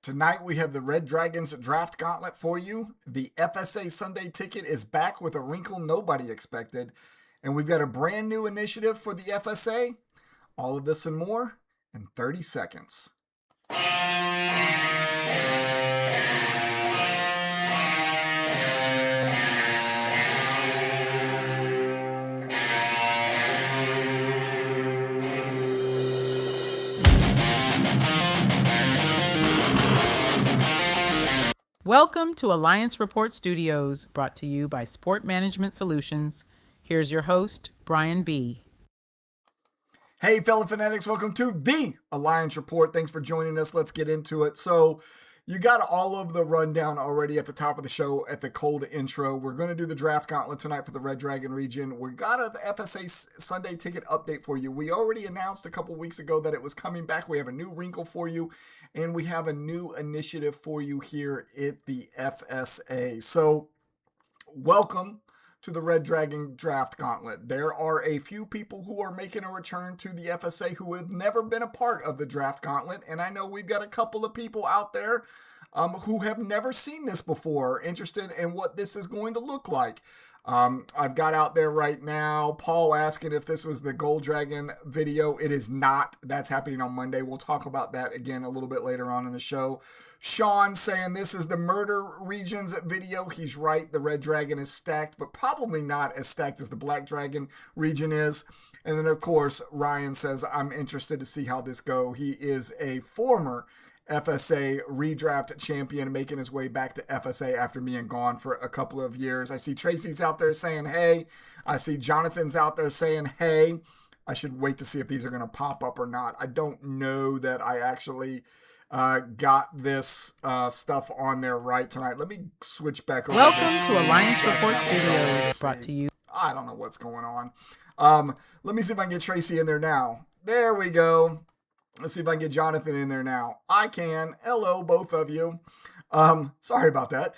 Tonight we have the Red Dragons Draft Gauntlet for you. The FSA Sunday Ticket is back with a wrinkle nobody expected. And we've got a brand new initiative for the FSA. All of this and more in 30 seconds. Welcome to Alliance Report Studios, brought to you by Sport Management Solutions. Here's your host, Brian B. Hey, fellow fanatics, welcome to the Alliance Report. Thanks for joining us. Let's get into it. So, you got all of the rundown already at the top of the show at the cold intro. We're going to do the Draft Gauntlet tonight for the Red Dragon region. We got an FSA Sunday Ticket update for you. We already announced a couple weeks ago that it was coming back. We have a new wrinkle for you, and we have a new initiative for you here at the FSA. So, welcome to the Red Dragon Draft Gauntlet. There are a few people who are making a return to the FSA who have never been a part of the Draft Gauntlet, and I know we've got a couple of people out there who have never seen this before, interested in what this is going to look like. I've got out there right now Paul asking if this was the Gold Dragon video. It is not. That's happening on Monday. We'll talk about that again a little bit later on in the show. Sean saying this is the Murder Regions video. He's right. The Red Dragon is stacked, but probably not as stacked as the Black Dragon region is. And then, of course, Ryan says, I'm interested to see how this go. He is a former FSA redraft champion, making his way back to FSA after being gone for a couple of years. I see Tracy's out there saying, hey. I see Jonathan's out there saying, hey. I should wait to see if these are going to pop up or not. I don't know that I actually got this stuff on there right tonight. Let me switch back over. Welcome to Alliance Report Studios, brought to you. I don't know what's going on. Let me see if I can get Tracy in there now. There we go. Let's see if I can get Jonathan in there now. I can. Hello, both of you. Sorry about that.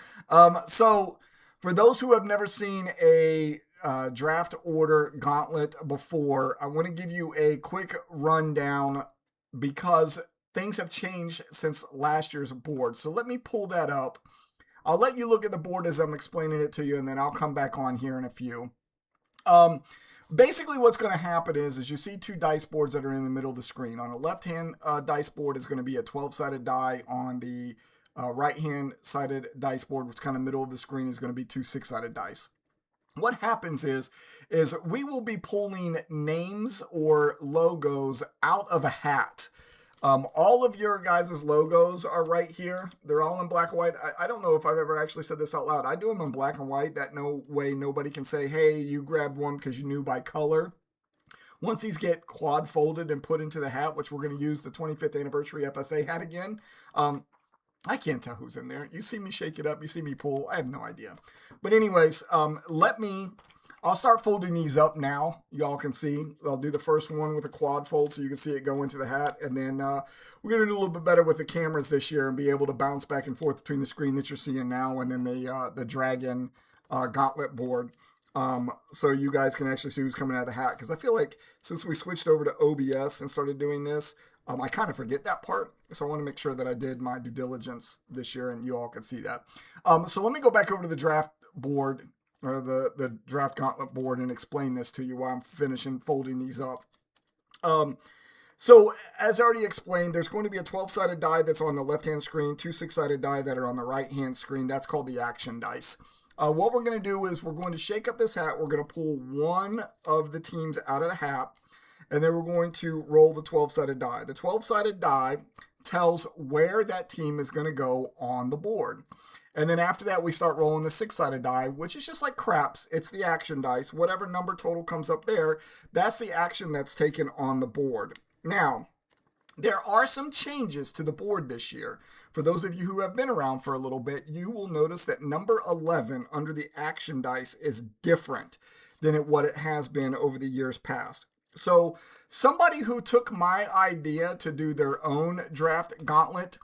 So, for those who have never seen a draft order gauntlet before, I want to give you a quick rundown because things have changed since last year's board. So, let me pull that up. I'll let you look at the board as I'm explaining it to you, and then I'll come back on here in a few. Basically, what's going to happen is you see two dice boards that are in the middle of the screen. On the left-hand dice board is going to be a 12-sided die. On the right-hand sided dice board, which is kind of middle of the screen, is going to be two 6-sided dice. What happens is we will be pulling names or logos out of a hat. All of your guys' logos are right here. They're all in black and white. I don't know if I've ever actually said this out loud. I do them in black and white. That no way nobody can say, hey, you grabbed one because you knew by color. Once these get quad folded and put into the hat, which we're going to use the 25th anniversary FSA hat again, I can't tell who's in there. You see me shake it up. You see me pull. I have no idea. But anyways, I'll start folding these up now. Y'all can see. I'll do the first one with a quad fold so you can see it go into the hat. And then we're going to do a little bit better with the cameras this year and be able to bounce back and forth between the screen that you're seeing now and then the Dragon Gauntlet board. So you guys can actually see who's coming out of the hat. Because I feel like since we switched over to OBS and started doing this, I kind of forget that part. So I want to make sure that I did my due diligence this year and you all can see that. So let me go back over to the draft board, or the Draft Gauntlet board, and explain this to you while I'm finishing folding these up. So, as I already explained, there's going to be a 12-sided die that's on the left-hand screen, two 6-sided die that are on the right-hand screen. That's called the action dice. What we're going to do is we're going to shake up this hat. We're going to pull one of the teams out of the hat, and then we're going to roll the 12-sided die. The 12-sided die tells where that team is going to go on the board. And then after that, we start rolling the 6-sided die, which is just like craps. It's the action dice. Whatever number total comes up there, that's the action that's taken on the board. Now, there are some changes to the board this year. For those of you who have been around for a little bit, you will notice that number 11 under the action dice is different than what it has been over the years past. So somebody who took my idea to do their own draft gauntlet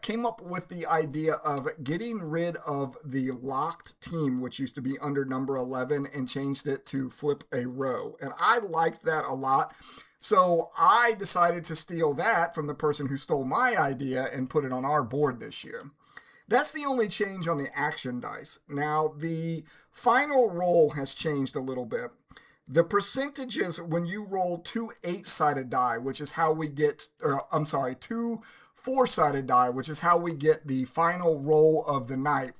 came up with the idea of getting rid of the locked team, which used to be under number 11, and changed it to flip a row. And I liked that a lot. So I decided to steal that from the person who stole my idea and put it on our board this year. That's the only change on the action dice. Now, the final roll has changed a little bit. The percentages when you roll two 8-sided die, which is how we get, or I'm sorry, two 4-sided die, which is how we get the final roll of the night.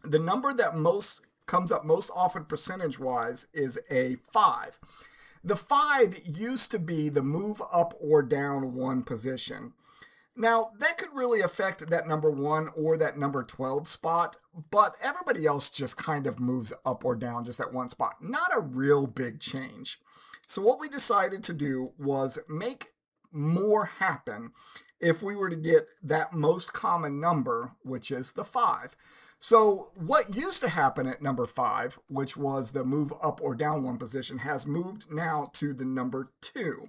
The number that comes up most often percentage-wise is a 5. The 5 used to be the move up or down one position. Now, that could really affect that number 1 or that number 12 spot, but everybody else just kind of moves up or down just that one spot. Not a real big change. So what we decided to do was make more happen if we were to get that most common number, which is the 5. So what used to happen at number 5, which was the move up or down one position, has moved now to the number 2.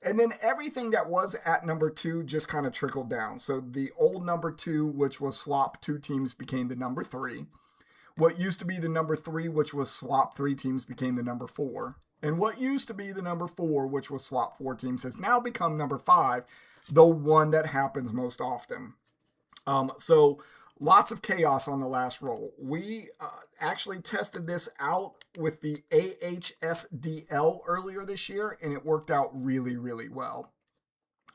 And then everything that was at number 2 just kind of trickled down. So the old number 2, which was swap 2 teams, became the number 3. What used to be the number 3, which was swap 3 teams, became the number 4. And what used to be the number 4, which was swap 4 teams, has now become number 5, the one that happens most often. So lots of chaos on the last roll. We actually tested this out with the AHSDL earlier this year, and it worked out really, really well.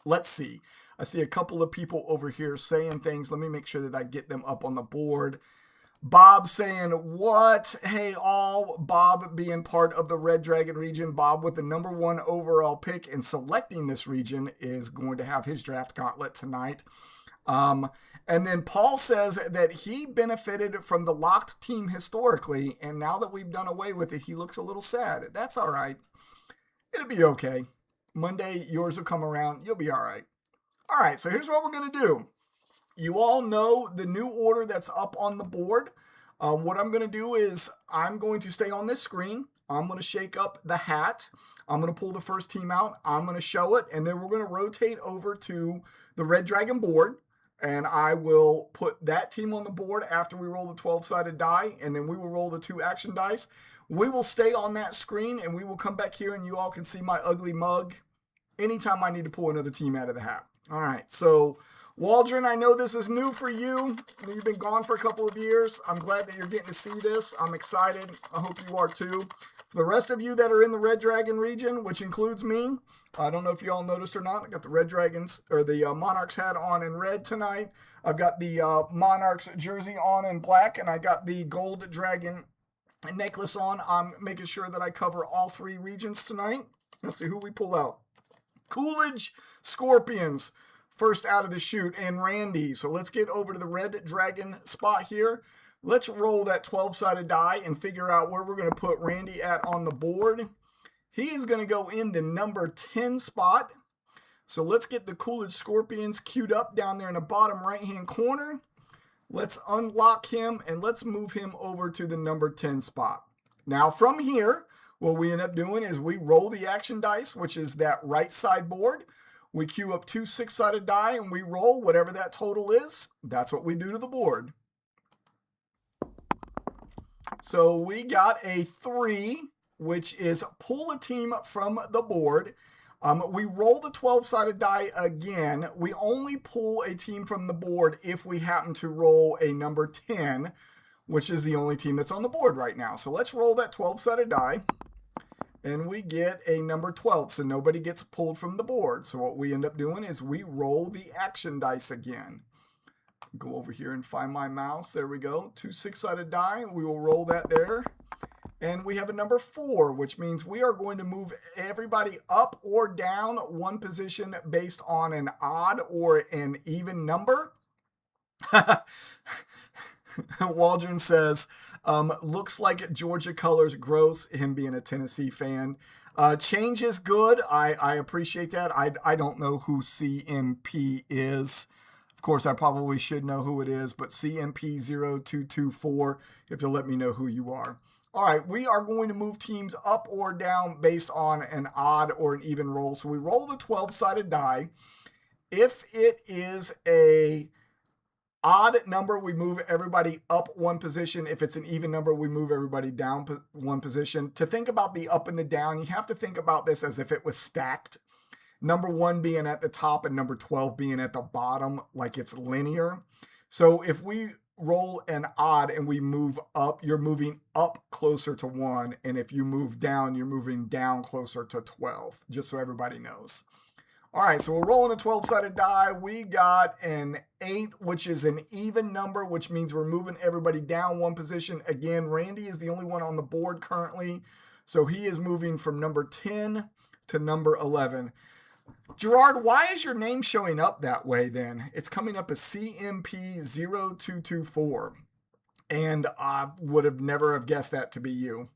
Let's see. I see a couple of people over here saying things. Let me make sure that I get them up on the board. Bob saying, what? Hey, all. Bob being part of the Red Dragon region. Bob with the number 1 overall pick and selecting this region is going to have his draft gauntlet tonight. And then Paul says that he benefited from the locked team historically, and now that we've done away with it, he looks a little sad. That's all right. It'll be okay. Monday, yours will come around. You'll be all right. All right, so here's what we're going to do. You all know the new order that's up on the board. What I'm going to do is I'm going to stay on this screen. I'm going to shake up the hat. I'm going to pull the first team out. I'm going to show it, and then we're going to rotate over to the Red Dragon board. And I will put that team on the board after we roll the 12-sided die, and then we will roll the 2 action dice. We will stay on that screen, and we will come back here, and you all can see my ugly mug anytime I need to pull another team out of the hat. All right, so Waldron, I know this is new for you. You've been gone for a couple of years. I'm glad that you're getting to see this. I'm excited. I hope you are too. For the rest of you that are in the Red Dragon region, which includes me, I don't know if you all noticed or not. I got the Red Dragons or the Monarchs hat on in red tonight. I've got the Monarchs jersey on in black, and I got the Gold Dragon necklace on. I'm making sure that I cover all 3 regions tonight. Let's see who we pull out. Coolidge Scorpions, first out of the chute, and Randy. So let's get over to the Red Dragon spot here. Let's roll that 12-sided die and figure out where we're going to put Randy at on the board. He is going to go in the number 10 spot. So let's get the Coolidge Scorpions queued up down there in the bottom right-hand corner. Let's unlock him, and let's move him over to the number 10 spot. Now from here, what we end up doing is we roll the action dice, which is that right side board. We queue up 2 6-sided die, and we roll whatever that total is. That's what we do to the board. So we got a 3, which is pull a team from the board. We roll the 12-sided die again. We only pull a team from the board if we happen to roll a number 10, which is the only team that's on the board right now. So let's roll that 12-sided die, and we get a number 12, so nobody gets pulled from the board. So what we end up doing is we roll the action dice again. Go over here and find my mouse. There we go. 2 6-sided die. We will roll that there. And we have a number 4, which means we are going to move everybody up or down one position based on an odd or an even number. Waldron says, looks like Georgia colors gross, him being a Tennessee fan. Change is good. I appreciate that. I don't know who CMP is. Of course, I probably should know who it is, but CMP0224, you have to let me know who you are. All right, we are going to move teams up or down based on an odd or an even roll. So we roll the 12-sided die. If it is a odd number, we move everybody up one position. If it's an even number, we move everybody down one position. To think about the up and the down, you have to think about this as if it was stacked. number 1 being at the top and number 12 being at the bottom, like it's linear. So if we roll an odd and we move up, you're moving up closer to 1. And if you move down, you're moving down closer to 12, just so everybody knows. All right, so we're rolling a 12-sided die. We got an 8, which is an even number, which means we're moving everybody down 1 position. Again, Randy is the only one on the board currently, so he is moving from number 10 to number 11. Gerard, why is your name showing up that way then? It's coming up as CMP0224, and I would have never have guessed that to be you.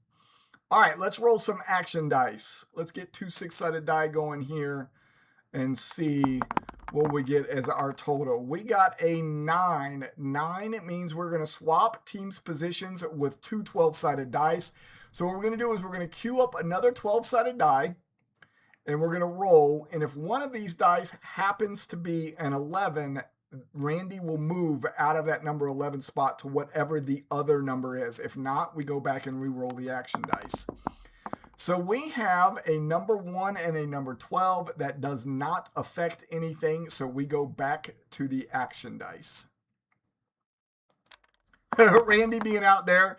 All right, let's roll some action dice. Let's get 2 6-sided die going here and see what we get as our total. We got a 9. 9, it means we're going to swap teams' positions with 2 12-sided dice. So what we're going to do is we're going to queue up another 12-sided die, and we're going to roll. And if one of these dice happens to be an 11, Randy will move out of that number 11 spot to whatever the other number is. If not, we go back and re-roll the action dice. So we have a number 1 and a number 12. That does not affect anything, so we go back to the action dice. Randy being out there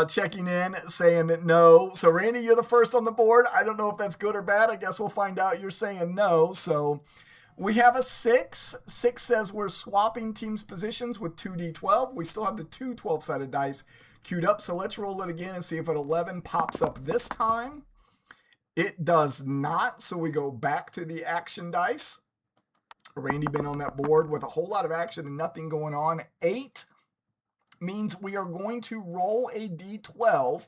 checking in, saying no. So Randy, you're the first on the board. I don't know if that's good or bad. I guess we'll find out. You're saying no. So we have a 6. 6 says we're swapping teams' positions with 2d12. We still have the 2 12-sided dice queued up. So let's roll it again and see if an 11 pops up this time. It does not. So we go back to the action dice. Randy been on that board with a whole lot of action and nothing going on. 8 means we are going to roll a d12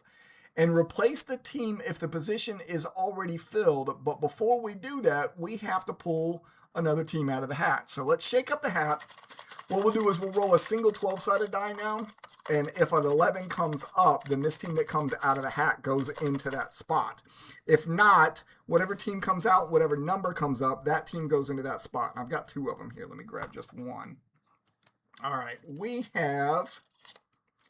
and replace the team if the position is already filled. But before we do that, we have to pull another team out of the hat. So let's shake up the hat. What we'll do is we'll roll a single 12-sided die now. And if an 11 comes up, then this team that comes out of the hat goes into that spot. If not, whatever team comes out, whatever number comes up, that team goes into that spot. And I've got 2 of them here. Let me grab just 1. All right, we have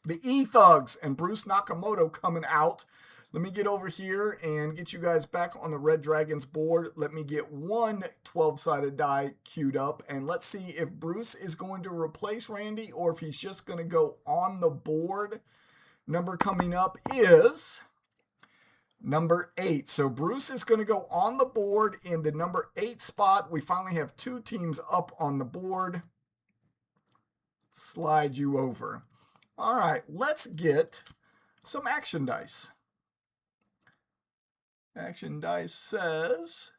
the E-Thugs and Bruce Nakamoto coming out. Let me get over here and get you guys back on the Red Dragons board. Let me get 1 12-sided die queued up, and let's see if Bruce is going to replace Randy or if he's just going to go on the board. Number coming up is number 8. So Bruce is going to go on the board in the number 8 spot. We finally have 2 teams up on the board. Slide you over. All right, let's get some action dice. Action dice says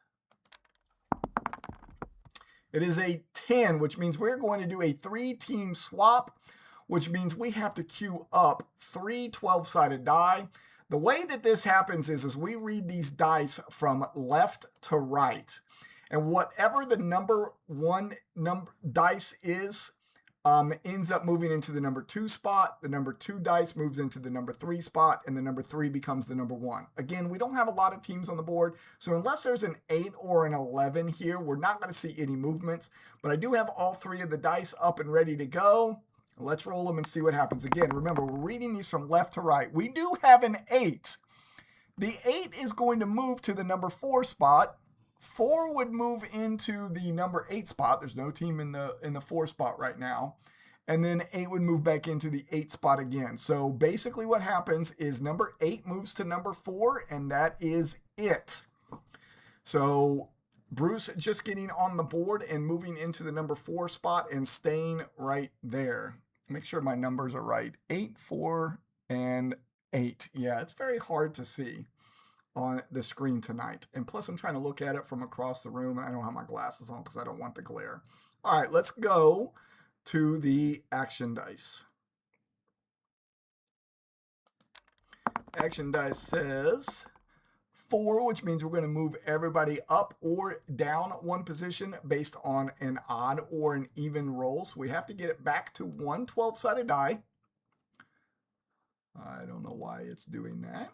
it is a 10, which means we're going to do a 3-team swap, which means we have to queue up 3 12-sided die. The way that this happens is we read these dice from left to right. And whatever the number 1 dice is, ends up moving into the number 2 spot. The number 2 dice moves into the number 3 spot, and the number 3 becomes the number 1. Again, we don't have a lot of teams on the board, so unless there's an 8 or an 11 here, we're not going to see any movements. But I do have all 3 of the dice up and ready to go. Let's roll them and see what happens. Again, remember, we're reading these from left to right. We do have an 8. The 8 is going to move to the number 4 spot. 4 would move into the number 8 spot. There's no team in the 4 spot right now. And then 8 would move back into the 8 spot again. So basically what happens is number 8 moves to number 4, and that is it. So Bruce just getting on the board and moving into the number 4 spot and staying right there. Make sure my numbers are right. 8, 4, and 8. Yeah, it's very hard to see on the screen tonight. And plus I'm trying to look at it from across the room, and I don't have my glasses on because I don't want the glare. All right, let's go to the action dice. Action dice says 4, which means we're going to move everybody up or down 1 position based on an odd or an even roll. So we have to get it back to 1 12-sided die. I don't know why it's doing that.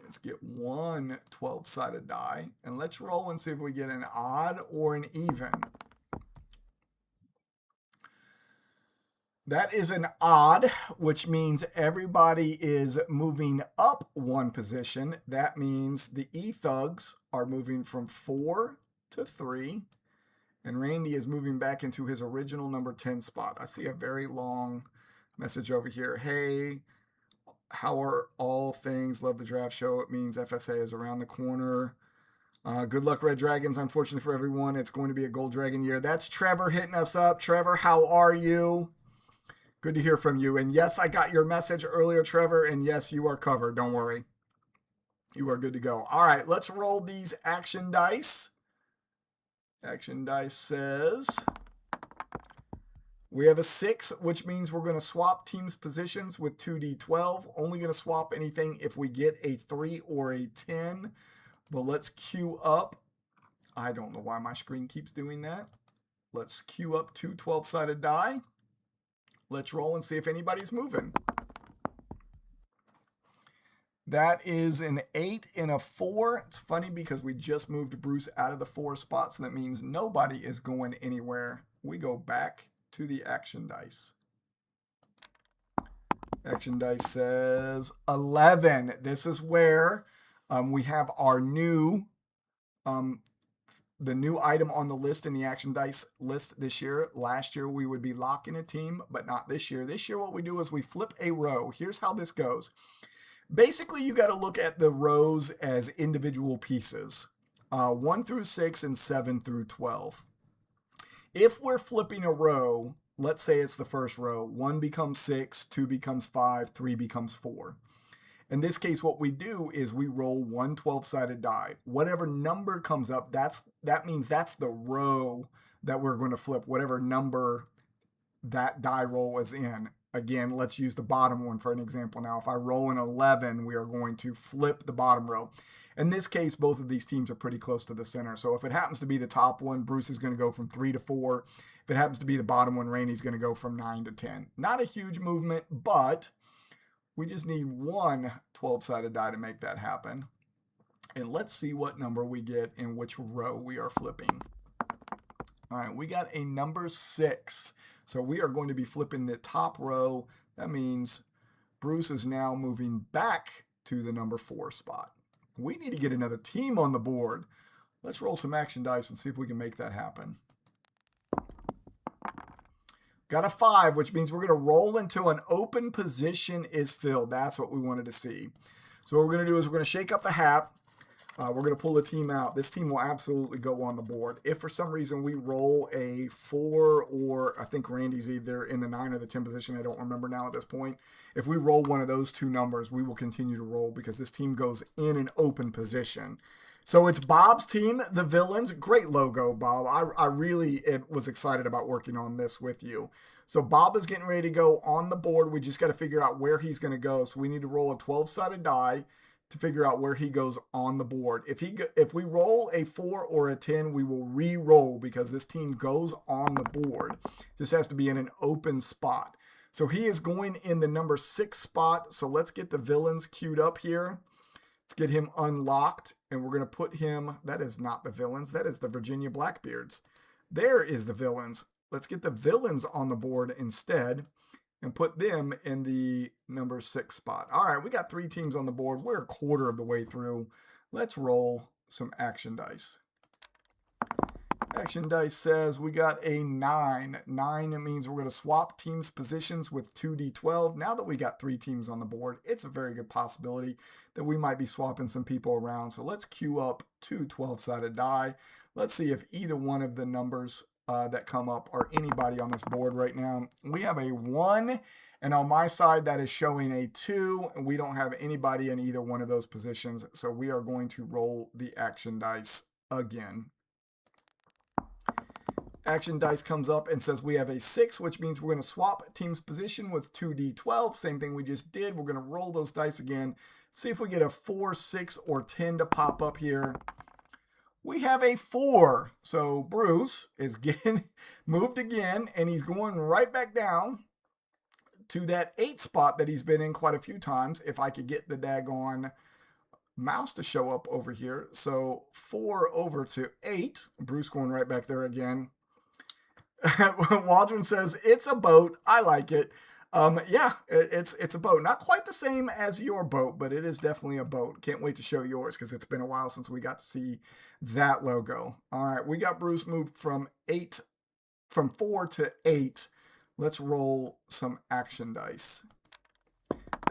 Let's get 1 12-sided die, and let's roll and see if we get an odd or an even. That is an odd, which means everybody is moving up one position. That means the E-Thugs are moving from 4 to 3. And Randy is moving back into his original number 10 spot. I see a very long message over here. Hey, how are all things? Love the draft show. It means FSA is around the corner. Good luck, Red Dragons. Unfortunately for everyone, it's going to be a Gold Dragon year. That's Trevor hitting us up. Trevor, how are you? Good to hear from you. And yes, I got your message earlier, Trevor. And yes, you are covered. Don't worry. You are good to go. All right, let's roll these action dice. Action dice says we have a 6, which means we're going to swap teams' positions with 2d12. Only going to swap anything if we get a 3 or a 10. But let's queue up. I don't know why my screen keeps doing that. Let's queue up 2 12-sided die. Let's roll and see if anybody's moving. That is an 8 and a 4. It's funny because we just moved Bruce out of the 4 spot, so that means nobody is going anywhere. We go back to the action dice. Action dice says 11. This is where we have our new, the new item on the list in the action dice list this year. Last year we would be locking a team, but not this year. This year what we do is we flip a row. Here's how this goes. Basically, you got to look at the rows as individual pieces, 1 through 6 and 7 through 12. If we're flipping a row, let's say it's the first row, 1 becomes 6, 2 becomes 5, 3 becomes 4. In this case, what we do is we roll 1 12-sided die. Whatever number comes up, that means that's the row that we're going to flip, whatever number that die roll is in. Again, let's use the bottom one for an example now. If I roll an 11, we are going to flip the bottom row. In this case, both of these teams are pretty close to the center. So if it happens to be the top one, Bruce is going to go from 3 to 4. If it happens to be the bottom one, Randy's going to go from 9 to 10. Not a huge movement, but we just need 1 12-sided die to make that happen. And let's see what number we get in which row we are flipping. All right, we got a number 6. So we are going to be flipping the top row. That means Bruce is now moving back to the number 4 spot. We need to get another team on the board. Let's roll some action dice and see if we can make that happen. Got a 5, which means we're going to roll until an open position is filled. That's what we wanted to see. So what we're going to do is we're going to shake up the hat. We're going to pull a team out. This team will absolutely go on the board. If for some reason we roll a 4, or I think Randy's either in the 9 or the 10 position, I don't remember now at this point. If we roll one of those 2 numbers, we will continue to roll because this team goes in an open position. So it's Bob's team, the Villains. Great logo, Bob. I really was excited about working on this with you. So Bob is getting ready to go on the board. We just got to figure out where he's going to go. So we need to roll a 12-sided die to figure out where he goes on the board. If we roll a 4 or a 10, we will re-roll because this team goes on the board. This has to be in an open spot. So he is going in the number 6 spot. So let's get the Villains queued up here. Let's get him unlocked, and we're going to put him, that is not the Villains, that is the Virginia Blackbeards. There is the Villains. Let's get the Villains on the board instead and put them in the number 6 spot. All right, we got 3 teams on the board. We're a quarter of the way through. Let's roll some action dice. Action dice says we got a 9. 9, it means we're going to swap teams' positions with 2d12. Now that we got 3 teams on the board, it's a very good possibility that we might be swapping some people around. So let's queue up 2 12-sided die. Let's see if either one of the numbers that come up are anybody on this board right now. We have a 1, and on my side that is showing a 2, and we don't have anybody in either one of those positions. So we are going to roll the action dice again. Action dice comes up and says we have a 6, which means we're going to swap team's position with 2d12. Same thing we just did. We're going to roll those dice again. See if we get a 4, 6, or 10 to pop up here. We have a 4. So Bruce is getting moved again, and he's going right back down to that 8 spot that he's been in quite a few times. If I could get the daggone mouse to show up over here. So 4 over to 8. Bruce going right back there again. Waldron says, it's a boat. I like it. Yeah, it's a boat. Not quite the same as your boat, but it is definitely a boat. Can't wait to show yours because it's been a while since we got to see that logo. All right, we got Bruce moved from 4 to 8. Let's roll some action dice.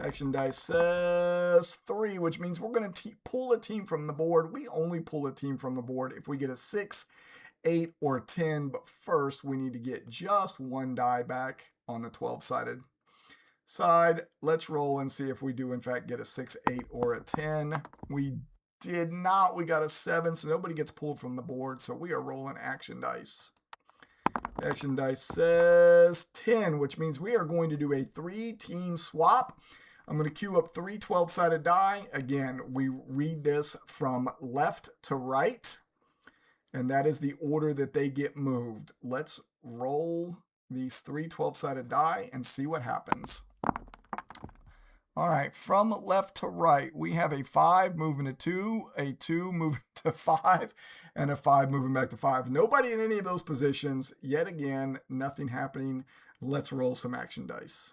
Action dice says 3, which means we're going to pull a team from the board. We only pull a team from the board if we get a 6, 8, or 10, but first we need to get just one die back on the 12-sided side. Let's roll and see if we do in fact get a 6, 8, or a 10. We did not. We got a 7, so nobody gets pulled from the board, so we are rolling action dice. Action dice says 10, which means we are going to do a 3-team swap. I'm going to queue up 3 12-sided die. Again, we read this from left to right, and that is the order that they get moved. Let's roll these 3 12-sided die and see what happens. All right, from left to right, we have a 5 moving to 2, a 2 moving to 5, and a 5 moving back to 5. Nobody in any of those positions. Yet again, nothing happening. Let's roll some action dice.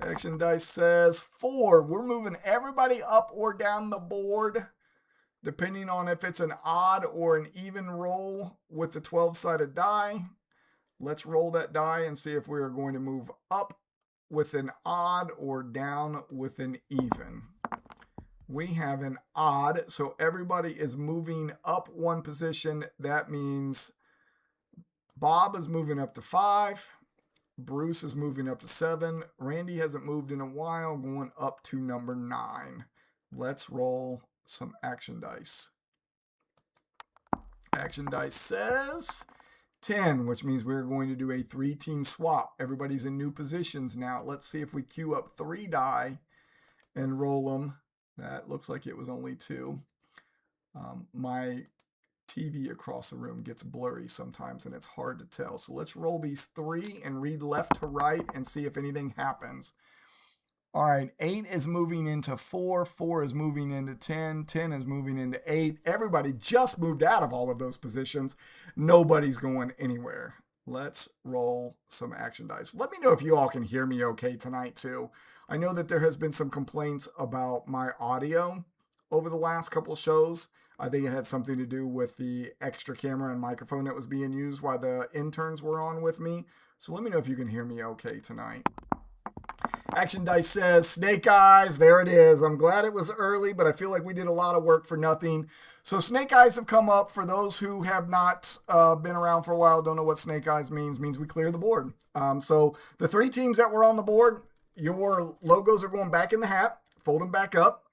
Action dice says 4. We're moving everybody up or down the board, depending on if it's an odd or an even roll with the 12-sided die. Let's roll that die and see if we are going to move up with an odd or down with an even. We have an odd, so everybody is moving up 1 position. That means Bob is moving up to 5. Bruce is moving up to 7. Randy hasn't moved in a while, going up to number 9. Let's roll some action dice. Action dice says 10, which means we're going to do a 3-team swap. Everybody's in new positions now. Let's see if we queue up 3 die and roll them. That looks like it was only 2. My TV across the room gets blurry sometimes and it's hard to tell. So let's roll these 3 and read left to right and see if anything happens. All right, 8 is moving into 4, 4 is moving into 10, 10 is moving into 8. Everybody just moved out of all of those positions. Nobody's going anywhere. Let's roll some action dice. Let me know if you all can hear me okay tonight too. I know that there has been some complaints about my audio over the last couple of shows. I think it had something to do with the extra camera and microphone that was being used while the interns were on with me. So let me know if you can hear me okay tonight. Action dice says snake eyes. There it is. I'm glad it was early, but I feel like we did a lot of work for nothing. So snake eyes have come up. For those who have not been around for a while, don't know what snake eyes means we clear the board. So the 3 teams that were on the board, your logos are going back in the hat. Fold them back up.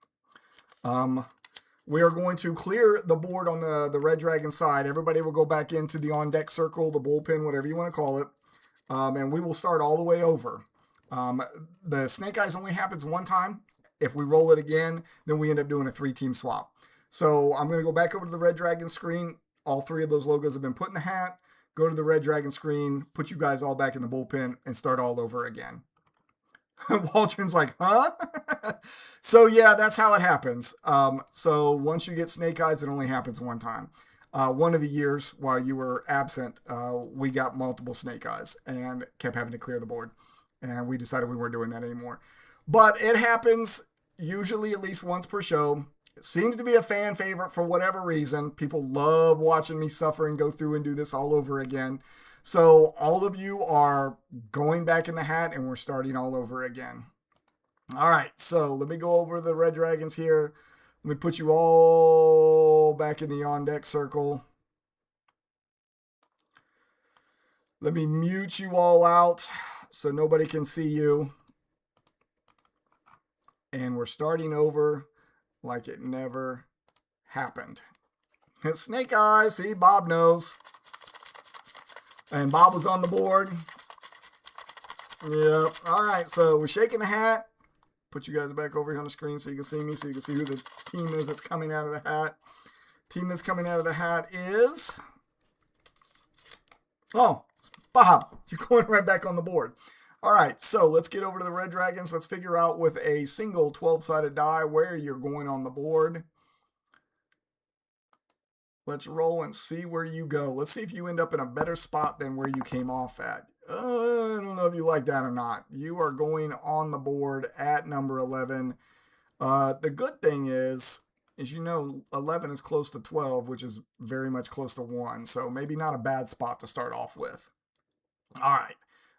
We are going to clear the board on the Red Dragon side. Everybody will go back into the on-deck circle, the bullpen, whatever you want to call it. And we will start all the way over. The snake eyes only happens 1 time. If we roll it again, then we end up doing a 3-team swap. So I'm going to go back over to the Red Dragon screen. All 3 of those logos have been put in the hat. Go to the Red Dragon screen, put you guys all back in the bullpen, and start all over again. Waldron's like, huh? So yeah, that's how it happens. So once you get snake eyes, it only happens 1 time. One of the years while you were absent, we got multiple snake eyes and kept having to clear the board. And we decided we weren't doing that anymore. But it happens usually at least once per show. It seems to be a fan favorite for whatever reason. People love watching me suffer and go through and do this all over again. So all of you are going back in the hat and we're starting all over again. All right, so let me go over the Red Dragons here. Let me put you all back in the on-deck circle. Let me mute you all out so nobody can see you. And we're starting over like it never happened. It's snake eyes. See, Bob knows. And Bob was on the board. Yep. All right, so we're shaking the hat. Put you guys back over here on the screen so you can see me, so you can see who the team is that's coming out of the hat. Team that's coming out of the hat is... Oh, Bob, you're going right back on the board. All right, so let's get over to the Red Dragons. Let's figure out with a single 12-sided die where you're going on the board. Let's roll and see where you go. Let's see if you end up in a better spot than where you came off at. I don't know if you like that or not. You are going on the board at number 11. The good thing is you know 11 is close to 12, which is very much close to 1. So maybe not a bad spot to start off with. All right.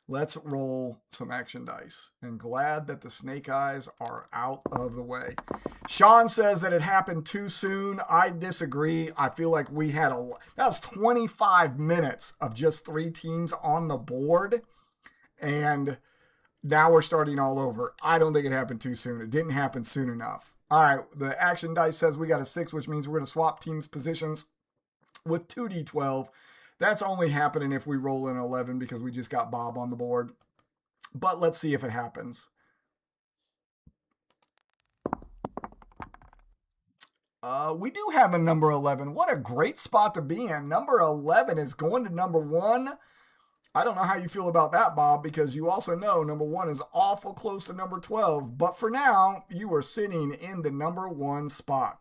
Let's roll some action dice. And glad that the snake eyes are out of the way. Sean says that it happened too soon. I disagree. I feel like we had that was 25 minutes of just 3 teams on the board. And now we're starting all over. I don't think it happened too soon. It didn't happen soon enough. All right. The action dice says we got a 6, which means we're going to swap teams' positions with 2d12. That's only happening if we roll an 11 because we just got Bob on the board. But let's see if it happens. We do have a number 11. What a great spot to be in. Number 11 is going to number 1. I don't know how you feel about that, Bob, because you also know number 1 is awful close to number 12. But for now, you are sitting in the number 1 spot.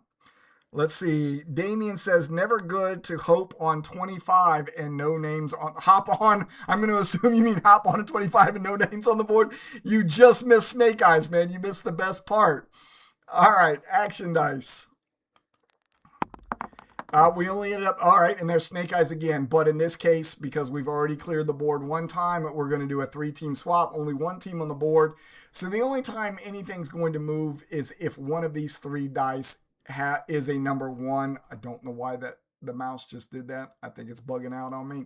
Let's see. Damien says, never good to hope on 25 and no names on. Hop on. I'm going to assume you mean hop on at 25 and no names on the board. You just missed Snake Eyes, man. You missed the best part. All right. Action dice. We only ended up, all right, and there's Snake Eyes again. But in this case, because we've already cleared the board one time, we're going to do a 3-team swap. Only 1 team on the board. So the only time anything's going to move is if one of these 3 dice is a number 1. I don't know why the mouse just did that. I think it's bugging out on me.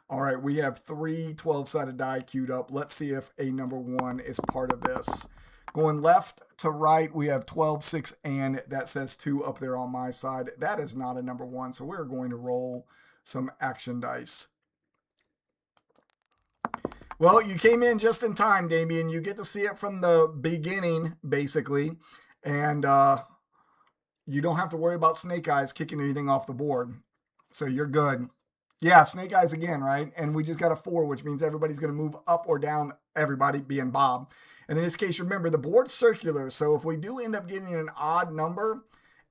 All right, we have 3 12-sided die queued up. Let's see if a number 1 is part of this. Going left to right, we have 12, 6, and that says 2 up there on my side. That is not a number 1, so we're going to roll some action dice. Well, you came in just in time, Damien. You get to see it from the beginning, basically, and you don't have to worry about Snake Eyes kicking anything off the board. So you're good. Yeah, Snake Eyes again, right? And we just got a 4, which means everybody's going to move up or down, everybody being Bob. And in this case, remember, the board's circular. So if we do end up getting an odd number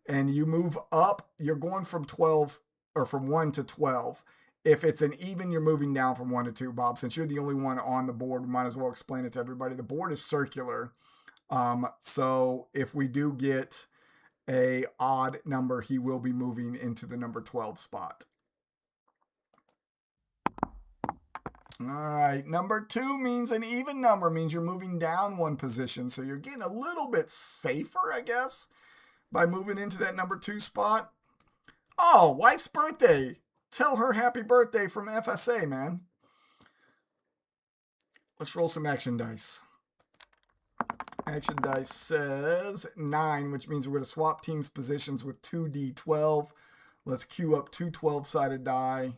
and you move up, you're going from 12 or from 1 to 12. If it's an even, you're moving down from 1 to 2, Bob. Since you're the only one on the board, we might as well explain it to everybody. The board is circular. So if we do get a odd number, he will be moving into the number 12 spot. All right, number 2 means an even number, means you're moving down 1 position. So you're getting a little bit safer, I guess, by moving into that number 2 spot. Oh, wife's birthday. Tell her happy birthday from FSA, man. Let's roll some action dice. Action dice says 9, which means we're going to swap teams' positions with 2d12. Let's queue up 2 12-sided die.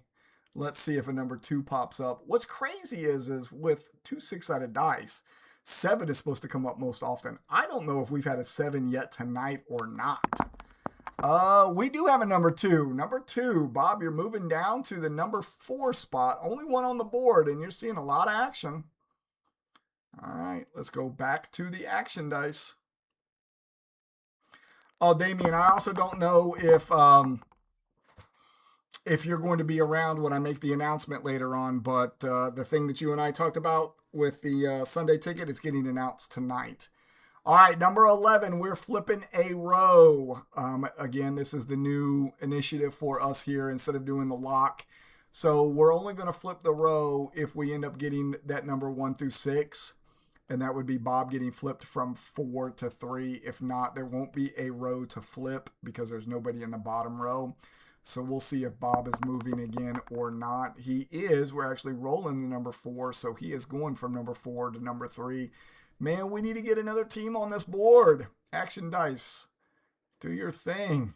Let's see if a number 2 pops up. What's crazy is with 2 6-sided dice, 7 is supposed to come up most often. I don't know if we've had a 7 yet tonight or not. We do have a number 2. Number 2, Bob, you're moving down to the number 4 spot. Only 1 on the board, and you're seeing a lot of action. All right, let's go back to the action dice. Oh, Damien, I also don't know if you're going to be around when I make the announcement later on, but the thing that you and I talked about with the Sunday ticket is getting announced tonight. All right, number 11, we're flipping a row. Again, this is the new initiative for us here instead of doing the lock. So we're only going to flip the row if we end up getting that number 1 through 6. And that would be Bob getting flipped from 4 to 3. If not, there won't be a row to flip because there's nobody in the bottom row. So we'll see if Bob is moving again or not. He is. We're actually rolling the number 4, so he is going from number 4 to number 3. Man, we need to get another team on this board. Action dice. Do your thing.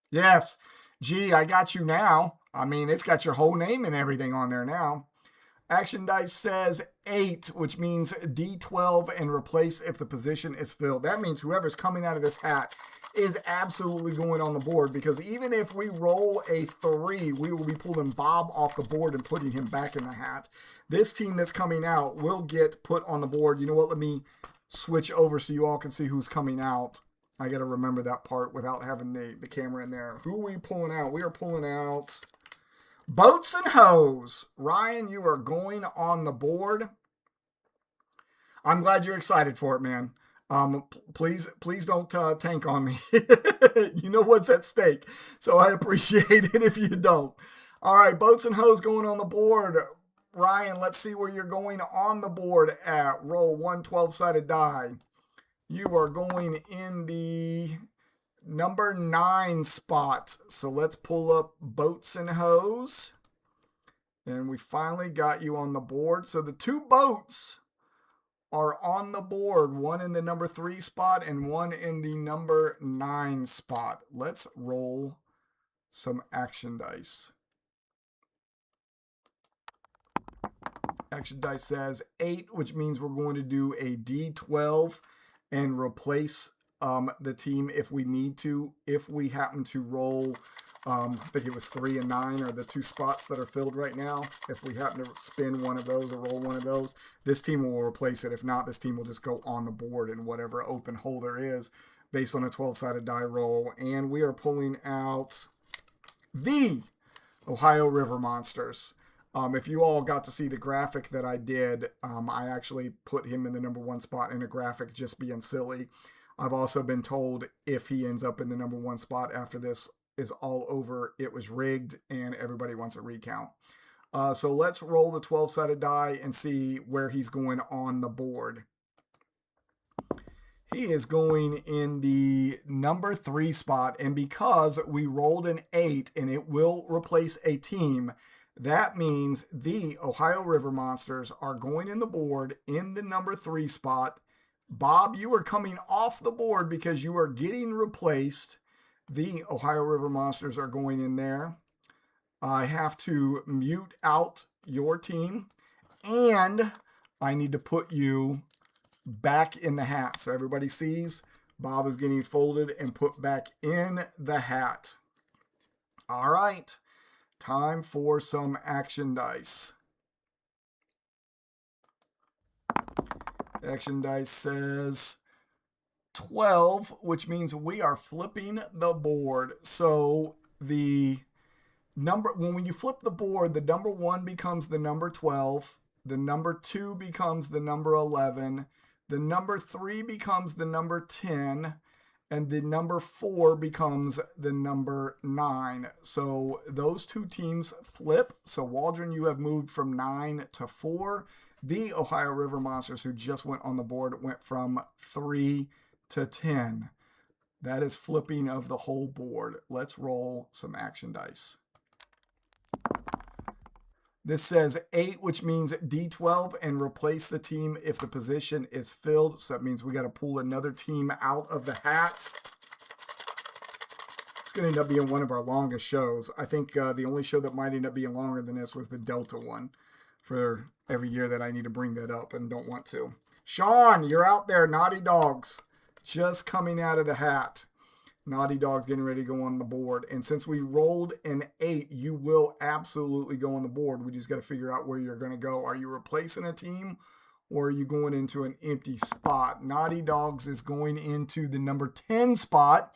Yes. Gee, I got you now. I mean, it's got your whole name and everything on there now. Action dice says 8, which means D12 and replace if the position is filled. That means whoever's coming out of this hat is absolutely going on the board, because even if we roll a 3, we will be pulling Bob off the board and putting him back in the hat. This team that's coming out will get put on the board. You know what? Let me switch over so you all can see who's coming out. I got to remember that part without having the camera in there. Who are we pulling out? We are pulling out Boats and Hose. Ryan, you are going on the board. I'm glad you're excited for it, man. Please don't tank on me. You know what's at stake. So I appreciate it if you don't. All right, Boats and Hose going on the board. Ryan, let's see where you're going on the board at. Roll 1 12-sided die. You are going in the number 9 spot. So let's pull up Boats and Hose. And we finally got you on the board. So the 2 boats are on the board. One in the number 3 spot and one in the number 9 spot. Let's roll some action dice. Action dice says 8, which means we're going to do a D12 and replace the team if we need to. If we happen to roll, I think it was 3 and 9 are the 2 spots that are filled right now. If we happen to spin one of those or roll one of those, this team will replace it. If not, this team will just go on the board in whatever open hole there is based on a 12-sided die roll. And we are pulling out the Ohio River Monsters. If you all got to see the graphic that I did, I actually put him in the number 1 spot in a graphic just being silly. I've also been told if he ends up in the number 1 spot after this is all over, it was rigged and everybody wants a recount. So let's roll the 12-sided die and see where he's going on the board. He is going in the number 3 spot, and because we rolled an 8 and it will replace a team, that means the Ohio River Monsters are going in the board in the number 3 spot. Bob, you are coming off the board because you are getting replaced. The Ohio River Monsters are going in there. I have to mute out your team, and I need to put you back in the hat. So everybody sees Bob is getting folded and put back in the hat. All right. Time for some action dice. Action dice says 12, which means we are flipping the board. So the number, when you flip the board, the number 1 becomes the number 12, the number 2 becomes the number 11, the number 3 becomes the number 10, and the number 4 becomes the number 9. So those 2 teams flip. So Waldron, you have moved from 9 to 4. The Ohio River Monsters, who just went on the board, went from 3 to 10. That is flipping of the whole board. Let's roll some action dice. This says 8, which means D12 and replace the team if the position is filled. So that means we got to pull another team out of the hat. It's going to end up being one of our longest shows. I think the only show that might end up being longer than this was the Delta one for every year that I need to bring that up and don't want to. Sean, you're out there, Naughty Dogs, just coming out of the hat. Naughty Dog's getting ready to go on the board. And since we rolled an 8, you will absolutely go on the board. We just got to figure out where you're going to go. Are you replacing a team or are you going into an empty spot? Naughty Dogs is going into the number 10 spot.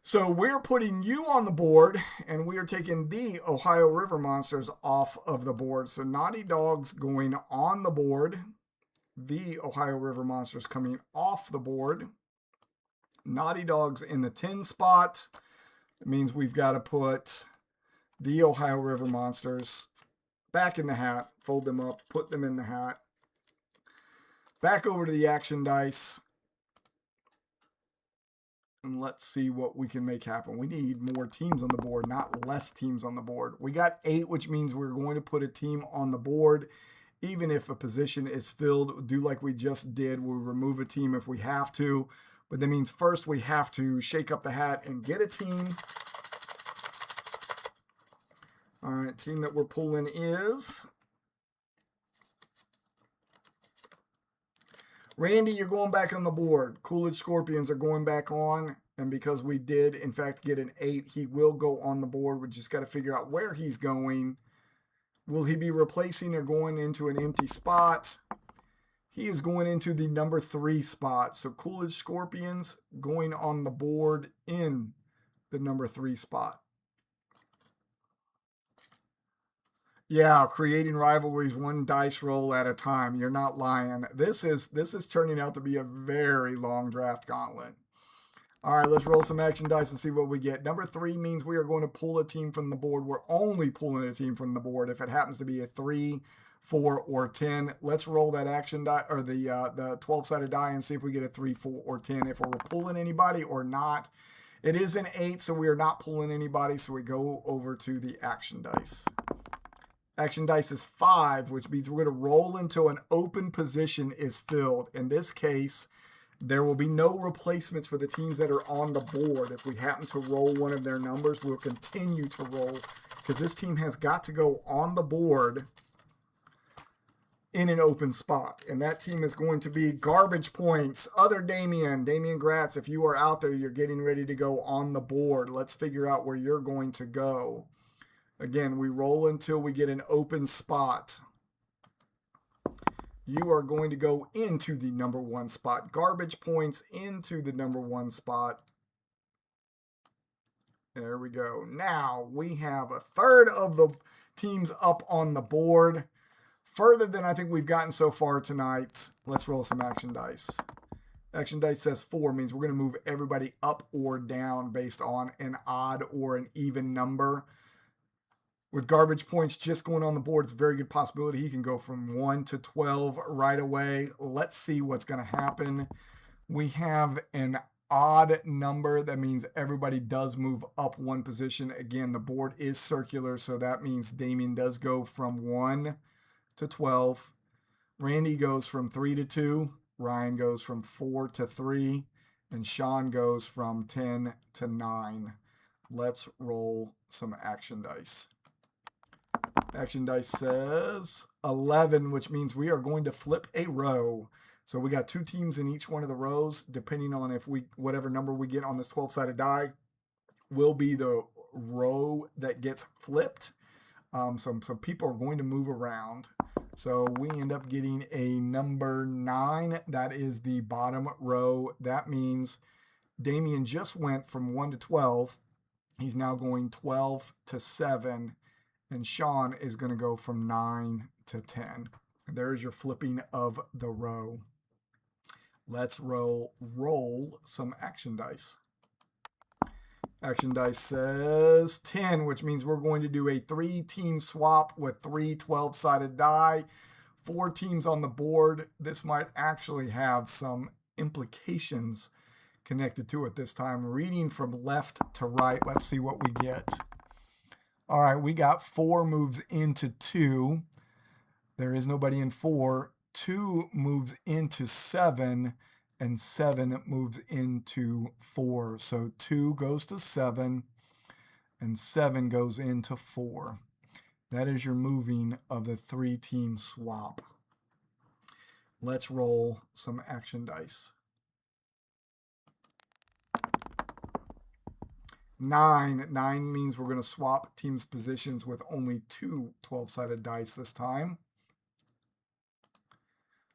So we're putting you on the board and we are taking the Ohio River Monsters off of the board. So Naughty Dog's going on the board. The Ohio River Monsters coming off the board. Naughty Dog's in the 10 spot. It means we've got to put the Ohio River Monsters back in the hat, fold them up, put them in the hat. Back over to the action dice. And let's see what we can make happen. We need more teams on the board, not less teams on the board. We got 8, which means we're going to put a team on the board. Even if a position is filled, do like we just did. We'll remove a team if we have to. But that means first we have to shake up the hat and get a team. All right, team that we're pulling is Randy, you're going back on the board. Coolidge Scorpions are going back on. And because we did, in fact, get an 8, he will go on the board. We just got to figure out where he's going. Will he be replacing or going into an empty spot? He is going into the number 3 spot. So Coolidge Scorpions going on the board in the number 3 spot. Yeah, creating rivalries one dice roll at a time. You're not lying. This is turning out to be a very long draft gauntlet. All right, let's roll some action dice and see what we get. Number 3 means we are going to pull a team from the board. We're only pulling a team from the board if it happens to be a 3, 4, or 10. Let's roll that action die, or the 12-sided die, and see if we get a 3, 4, or 10. If we're pulling anybody or not. It is an 8, so we are not pulling anybody. So we go over to the action dice. Action dice is 5, which means we're going to roll until an open position is filled. In this case, there will be no replacements for the teams that are on the board. If we happen to roll one of their numbers, we'll continue to roll because this team has got to go on the board in an open spot. And that team is going to be Garbage Points. Other Damian Gratz, if you are out there, you're getting ready to go on the board. Let's figure out where you're going to go. Again, we roll until we get an open spot. You are going to go into the number 1 spot. Garbage Points into the number 1 spot. There we go. Now we have a third of the teams up on the board. Further than I think we've gotten so far tonight. Let's roll some action dice. Action dice says 4, means we're going to move everybody up or down based on an odd or an even number. With Garbage Points just going on the board, it's a very good possibility he can go from 1 to 12 right away. Let's see what's going to happen. We have an odd number. That means everybody does move up 1 position. Again, the board is circular, so that means Damien does go from 1 to 12. Randy goes from 3 to 2. Ryan goes from 4 to 3. And Sean goes from 10 to 9. Let's roll some action dice. Action dice says 11, which means we are going to flip a row. So we got 2 teams in each one of the rows, depending on if whatever number we get on this 12-sided die will be the row that gets flipped. So people are going to move around. So we end up getting a number 9. That is the bottom row. That means Damien just went from 1 to 12. He's now going 12 to 7. And Sean is going to go from 9 to 10. There's your flipping of the row. Let's roll some action dice. Action dice says 10, which means we're going to do a 3-team swap with 3 12-sided die. 4 teams on the board. This might actually have some implications connected to it this time. Reading from left to right. Let's see what we get. All right, we got 4 moves into 2. There is nobody in 4. 2 moves into 7, and 7 moves into 4. So 2 goes to 7, and 7 goes into 4. That is your moving of the 3-team swap. Let's roll some action dice. 9 means we're going to swap teams' positions with only 2 12-sided dice this time.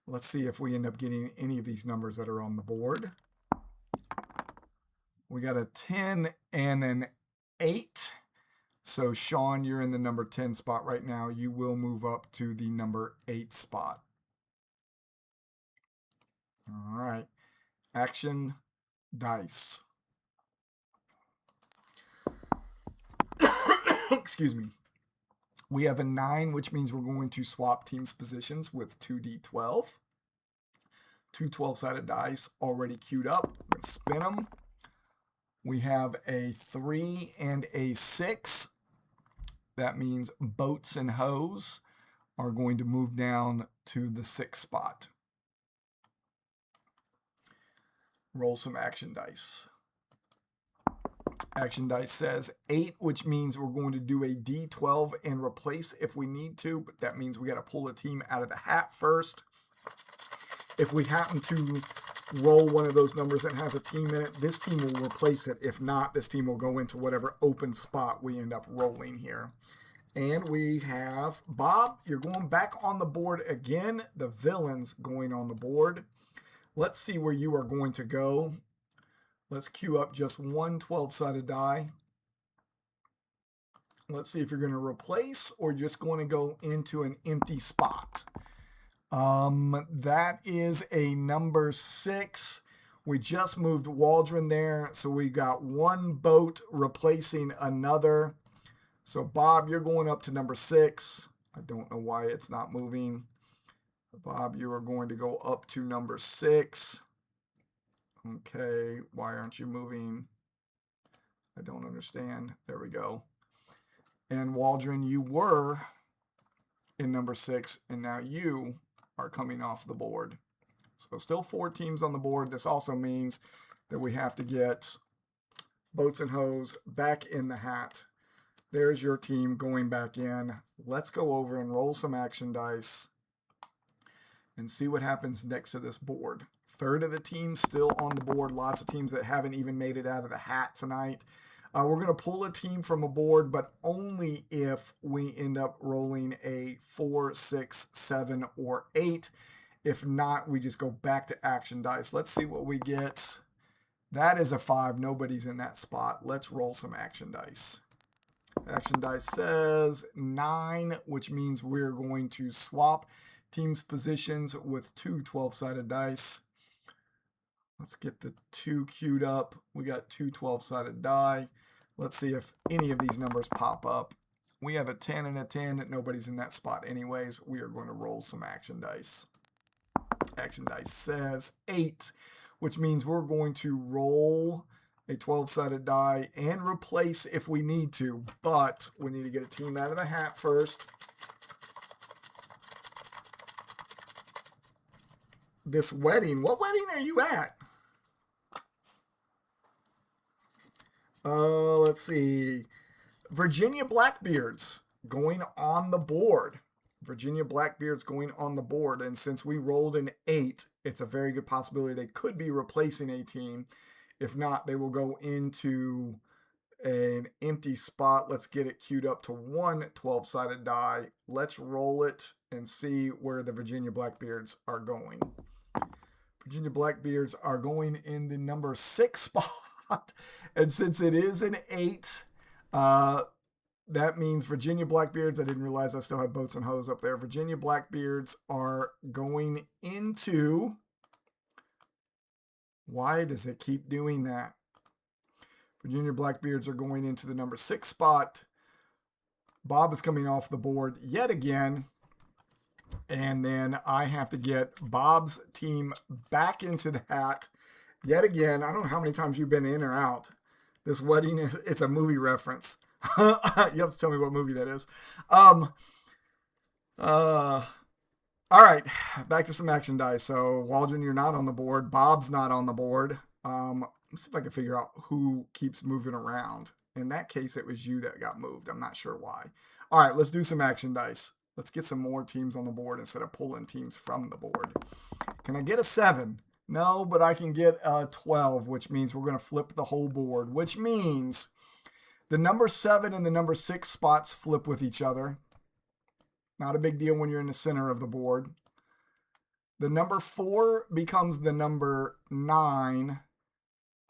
Let's see if we end up getting any of these numbers that are on the board. We got a 10 and an 8. So Sean, you're in the number 10 spot right now. You will move up to the number 8 spot. All right. Action dice. Excuse me. We have a 9, which means we're going to swap teams' positions with 2d12. 2 12-sided dice already queued up. I'm going to spin them. We have a 3 and a 6. That means boats and hoes are going to move down to the 6th spot. Roll some action dice. Action dice says 8, which means we're going to do a D12 and replace if we need to, but that means we got to pull a team out of the hat first. If we happen to roll one of those numbers that has a team in it, this team will replace it. If not, this team will go into whatever open spot we end up rolling here. And we have Bob, you're going back on the board again. The villain's going on the board. Let's see where you are going to go. Let's queue up just one 12-sided die. Let's see if you're going to replace or just going to go into an empty spot. That is a number 6. We just moved Waldron there, so we got one boat replacing another. So, Bob, you're going up to number 6. I don't know why it's not moving. Bob, you are going to go up to number 6. Okay, why aren't you moving? I don't understand. There we go. And Waldron, you were in number 6, and now you are coming off the board. So still 4 teams on the board. This also means that we have to get Boats and Hose back in the hat. There's your team going back in. Let's go over and roll some action dice and see what happens next to this board. Third of the team still on the board. Lots of teams that haven't even made it out of the hat tonight. We're going to pull a team from a board, but only if we end up rolling a 4, 6, 7, or 8. If not, we just go back to action dice. Let's see what we get. That is a 5. Nobody's in that spot. Let's roll some action dice. Action dice says 9, which means we're going to swap teams' positions with 2 12-sided dice. Let's get the 2 queued up. We got 2 12-sided die. Let's see if any of these numbers pop up. We have a 10 and a 10. Nobody's in that spot anyways. We are going to roll some action dice. Action dice says 8, which means we're going to roll a 12-sided die and replace if we need to, but we need to get a team out of the hat first. This wedding, what wedding are you at? Let's see. Virginia Blackbeards going on the board. Virginia Blackbeards going on the board, and since we rolled an 8, it's a very good possibility they could be replacing a team. If not, they will go into an empty spot. Let's get it queued up to one 12-sided die. Let's roll it and see where the Virginia Blackbeards are going. Virginia Blackbeards are going in the number 6 spot. And since it is an 8, that means Virginia Blackbeards, I didn't realize I still had Boats and Hose up there. Virginia Blackbeards are going into... Why does it keep doing that? Virginia Blackbeards are going into the number 6 spot. Bob is coming off the board yet again. And then I have to get Bob's team back into the hat yet again. I don't know how many times you've been in or out. This wedding, it's a movie reference. You have to tell me what movie that is. All right, back to some action dice. So, Waldron, you're not on the board. Bob's not on the board. Let's see if I can figure out who keeps moving around. In that case, it was you that got moved. I'm not sure why. All right, let's do some action dice. Let's get some more teams on the board instead of pulling teams from the board. Can I get a 7? No, but I can get a 12, which means we're going to flip the whole board, which means the number 7 and the number 6 spots flip with each other. Not a big deal when you're in the center of the board. The number 4 becomes the number 9,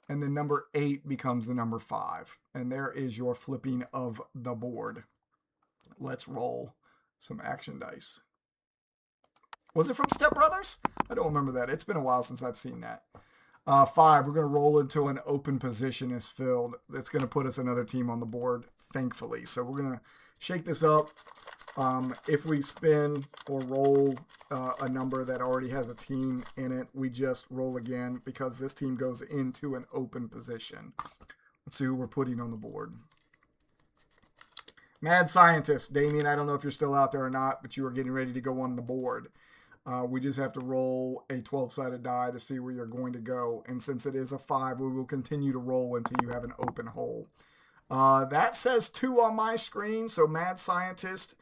and the number 8 becomes the number 5. And there is your flipping of the board. Let's roll some action dice. Was it from Step Brothers? I don't remember that. It's been a while since I've seen that. 5, we're going to roll until an open position is filled. That's going to put us another team on the board, thankfully. So we're going to shake this up. If we spin or roll a number that already has a team in it, we just roll again because this team goes into an open position. Let's see who we're putting on the board. Mad Scientist, Damien, I don't know if you're still out there or not, but you are getting ready to go on the board. We just have to roll a 12-sided die to see where you're going to go. And since it is a 5, we will continue to roll until you have an open hole. That says 2 on my screen, so Mad Scientist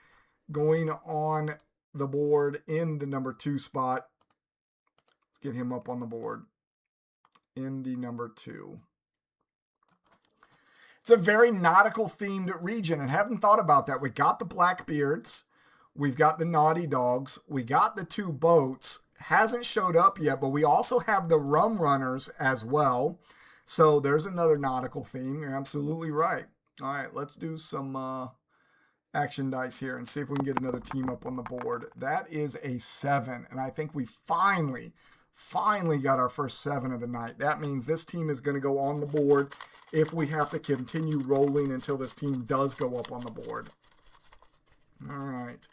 going on the board in the number 2 spot. Let's get him up on the board in the number 2. It's a very nautical themed region, and haven't thought about that. We got the Blackbeards, we've got the Naughty Dogs, we got the 2 boats. Hasn't showed up yet, but we also have the Rum Runners as well. So there's another nautical theme. You're absolutely right. All right, let's do some action dice here and see if we can get another team up on the board. That is a 7, and I think we finally got our first 7 of the night. That means this team is going to go on the board if we have to continue rolling until this team does go up on the board. All right,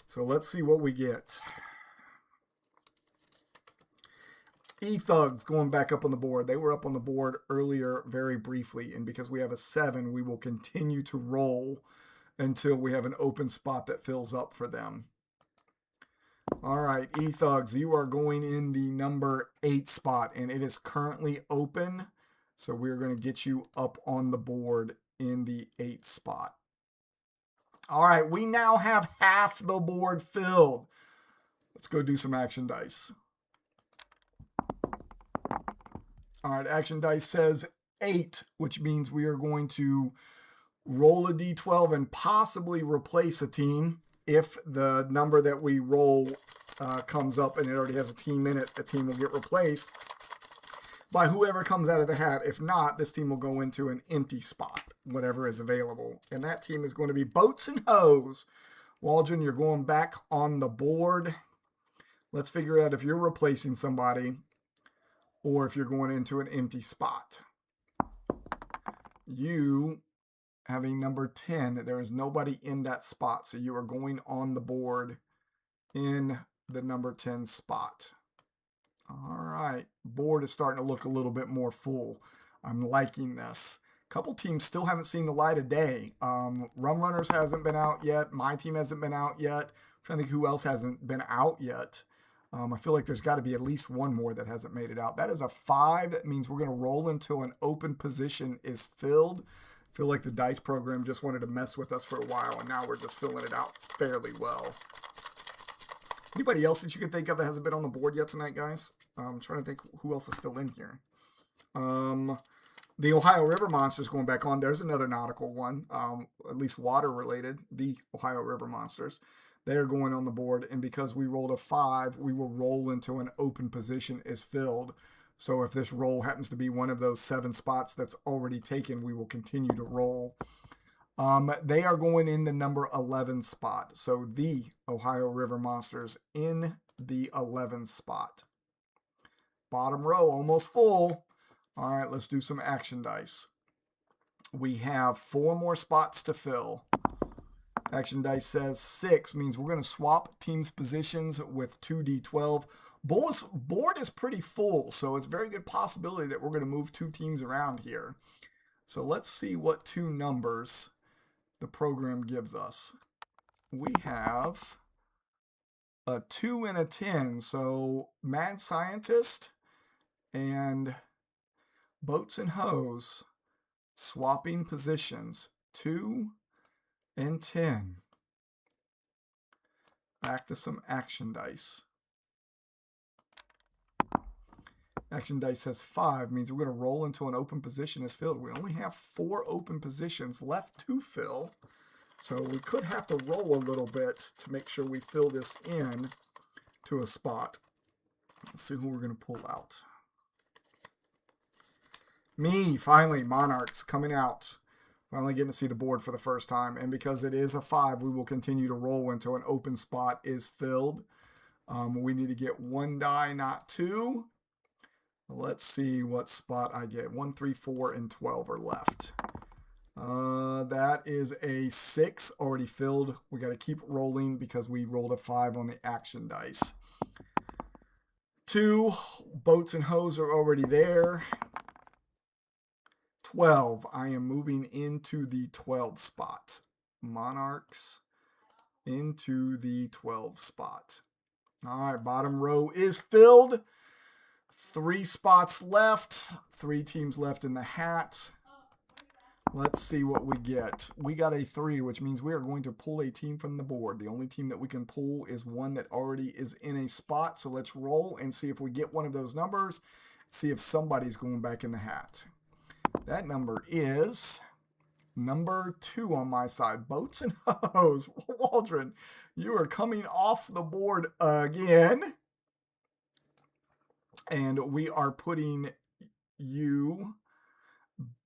so let's see what we get. E-Thugs going back up on the board. They were up on the board earlier very briefly, and because we have a 7, we will continue to roll until we have an open spot that fills up for them. All right, E-Thugs, you are going in the number 8 spot, and it is currently open, so we're going to get you up on the board in the 8 spot. All right, we now have half the board filled. Let's go do some action dice. All right, action dice says 8, which means we are going to roll a d12 and possibly replace a team. If the number that we roll comes up and it already has a team in it, the team will get replaced by whoever comes out of the hat. If not, this team will go into an empty spot, whatever is available. And that team is going to be Boats and Hose. Waldron, you're going back on the board. Let's figure out if you're replacing somebody or if you're going into an empty spot. You having number 10, there is nobody in that spot, so you are going on the board in the number 10 spot. All right, board is starting to look a little bit more full. I'm liking this. A couple teams still haven't seen the light of day. Rum Runners hasn't been out yet. My team hasn't been out yet. I'm trying to think who else hasn't been out yet. I feel like there's got to be at least one more that hasn't made it out. That is a 5. That means we're going to roll until an open position is filled. I feel like the dice program just wanted to mess with us for a while, and now we're just filling it out fairly well. Anybody else that you can think of that hasn't been on the board yet tonight, guys? I'm trying to think who else is still in here. The Ohio River Monsters going back on. There's another nautical one, at least water related. The Ohio River Monsters. They are going on the board, and because we rolled a 5, we will roll into an open position is filled. So if this roll happens to be one of those 7 spots that's already taken, we will continue to roll. They are going in the number 11 spot. So the Ohio River Monsters in the 11 spot. Bottom row almost full. All right, let's do some action dice. We have 4 more spots to fill. Action dice says 6, means we're going to swap teams' positions with 2d12. Board is pretty full, so it's a very good possibility that we're going to move 2 teams around here. So let's see what 2 numbers the program gives us. We have a 2 and a 10, so Mad Scientist and Boats and Hose swapping positions. 2 and 10. Back to some action dice. Action dice says 5, means we're going to roll until an open position is filled. We only have 4 open positions left to fill, so we could have to roll a little bit to make sure we fill this in to a spot. Let's see who we're going to pull out. Me, finally, Monarchs coming out. Finally getting to see the board for the first time. And because it is a 5, we will continue to roll until an open spot is filled. We need to get 1 die, not 2. Let's see what spot I get. 1, 3, 4, and 12 are left. That is a 6 already filled. We got to keep rolling because we rolled a 5 on the action dice. 2 Boats and Hose are already there. 12. I am moving into the 12 spot. Monarchs into the 12 spot. All right, bottom row is filled. 3 spots left. 3 teams left in the hat. Let's see what we get. We got a 3, which means we are going to pull a team from the board. The only team that we can pull is one that already is in a spot. So let's roll and see if we get one of those numbers. See if somebody's going back in the hat. That number is Number 2 on my side, Boats and Hose. Waldron, you are coming off the board again. And we are putting you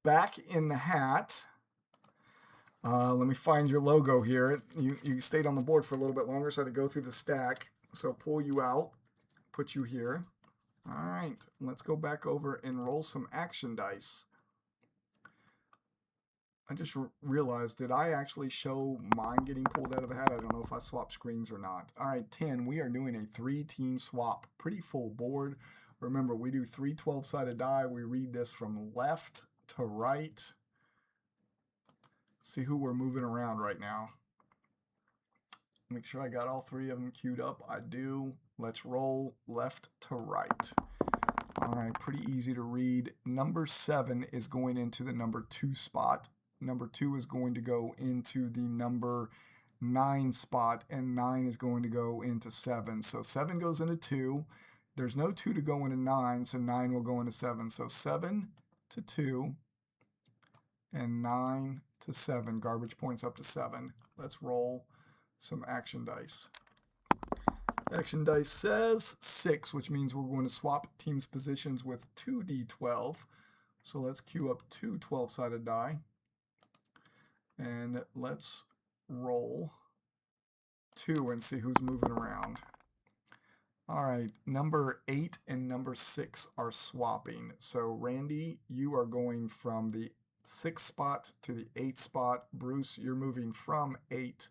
back in the hat. Let me find your logo here. You stayed on the board for a little bit longer, so I had to go through the stack. So pull you out, put you here. All right, let's go back over and roll some action dice. I just realized, did I actually show mine getting pulled out of the hat? I don't know if I swapped screens or not. All right, 10, we are doing a 3-team swap. Pretty full board. Remember, we do 3 12-sided die. We read this from left to right. See who we're moving around right now. Make sure I got all 3 of them queued up. I do. Let's roll left to right. All right, pretty easy to read. Number 7 is going into the number 2 spot. Number 2 is going to go into the number 9 spot, and 9 is going to go into 7. So 7 goes into 2. There's no 2 to go into 9, so 9 will go into 7. So 7 to 2 and 9 to 7. Garbage points up to 7. Let's roll some action dice. Action dice says 6, which means we're going to swap teams' positions with 2d12. So let's queue up 2 12-sided die. And let's roll 2 and see who's moving around. All right, number 8 and number 6 are swapping. So Randy, you are going from the 6th spot to the 8th spot. Bruce, you're moving from 8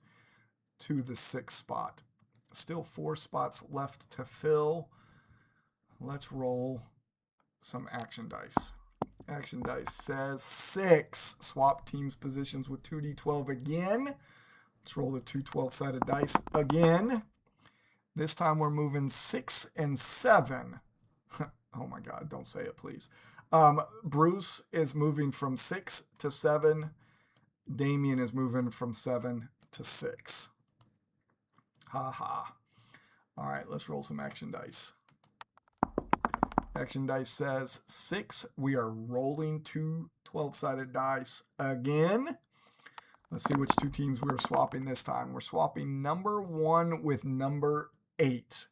to the 6th spot. Still 4 spots left to fill. Let's roll some action dice. Action dice says 6. Swap teams positions with 2d12 again. Let's roll the 2 12-sided dice again. This time we're moving 6 and 7. Oh my God, don't say it, please. Bruce is moving from 6 to 7. Damien is moving from 7 to 6. Ha ha. All right, let's roll some action dice. Action dice says 6. We are rolling 2 12-sided dice again. Let's see which 2 teams we're swapping this time. We're swapping number 1 with number 8.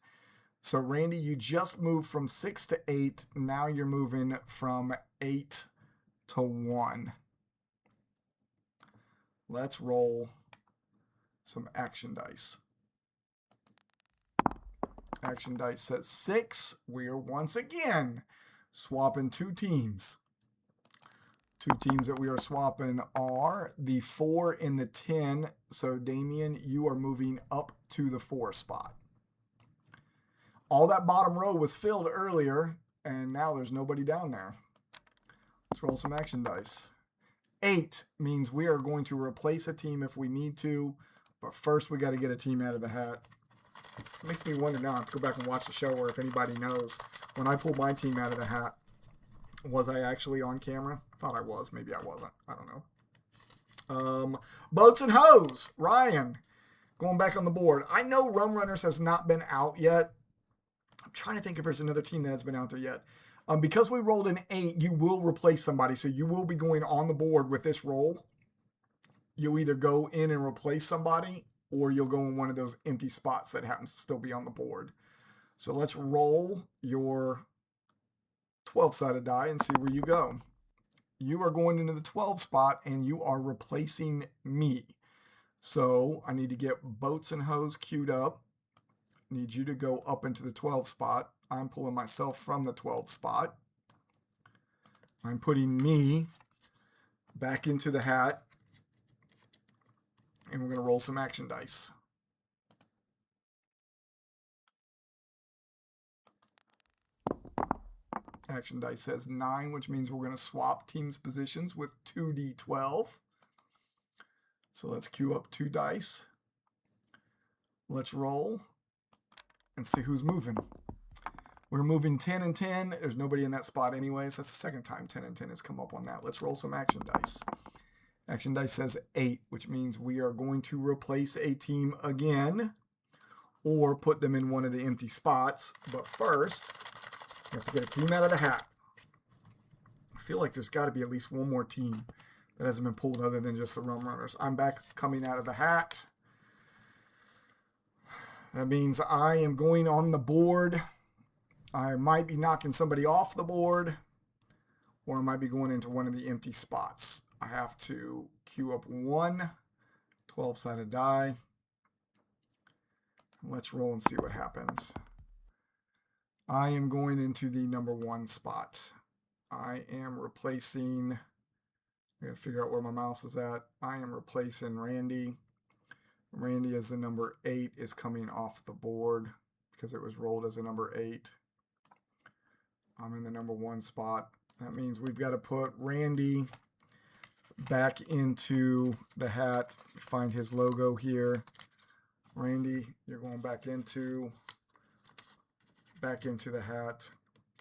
So Randy, you just moved from 6 to 8. Now you're moving from 8 to 1. Let's roll some action dice. Action dice says 6. We are once again swapping 2 teams. 2 teams that we are swapping are the 4 and the 10. So Damien, you are moving up to the 4 spot. All that bottom row was filled earlier, and now there's nobody down there. Let's roll some action dice. 8 means we are going to replace a team if we need to, but first we got to get a team out of the hat. It makes me wonder now, I have to go back and watch the show, or if anybody knows, when I pulled my team out of the hat, was I actually on camera? I thought I was. Maybe I wasn't. I don't know. Boats and Hose. Ryan, going back on the board. I know Rum Runners has not been out yet. I'm trying to think if there's another team that has been out there yet. Because we rolled an 8, you will replace somebody. So you will be going on the board with this roll. You'll either go in and replace somebody, or you'll go in one of those empty spots that happens to still be on the board. So let's roll your 12-sided die and see where you go. You are going into the 12 spot, and you are replacing me. So I need to get Boats and Hose queued up. Need you to go up into the 12 spot. I'm pulling myself from the 12 spot. I'm putting me back into the hat. And we're going to roll some action dice. Action dice says 9, which means we're going to swap teams' positions with 2d12. So let's queue up 2 dice. Let's roll and see who's moving. We're moving 10 and 10. There's nobody in that spot anyways. That's the second time 10 and 10 has come up on that. Let's roll some action dice. Action dice says 8, which means we are going to replace a team again or put them in one of the empty spots. But first, we have to get a team out of the hat. I feel like there's got to be at least one more team that hasn't been pulled other than just the rum runners. I'm back coming out of the hat. That means I am going on the board. I might be knocking somebody off the board, or I might be going into one of the empty spots. I have to queue up one 12-sided die. Let's roll and see what happens. I am going into the number 1 spot. I am replacing, I gotta figure out where my mouse is at. I am replacing Randy. Randy as the number 8 is coming off the board because it was rolled as a number 8. I'm in the number 1 spot. That means we've got to put Randy back into the hat. Find his logo here. Randy, you're going back into the hat.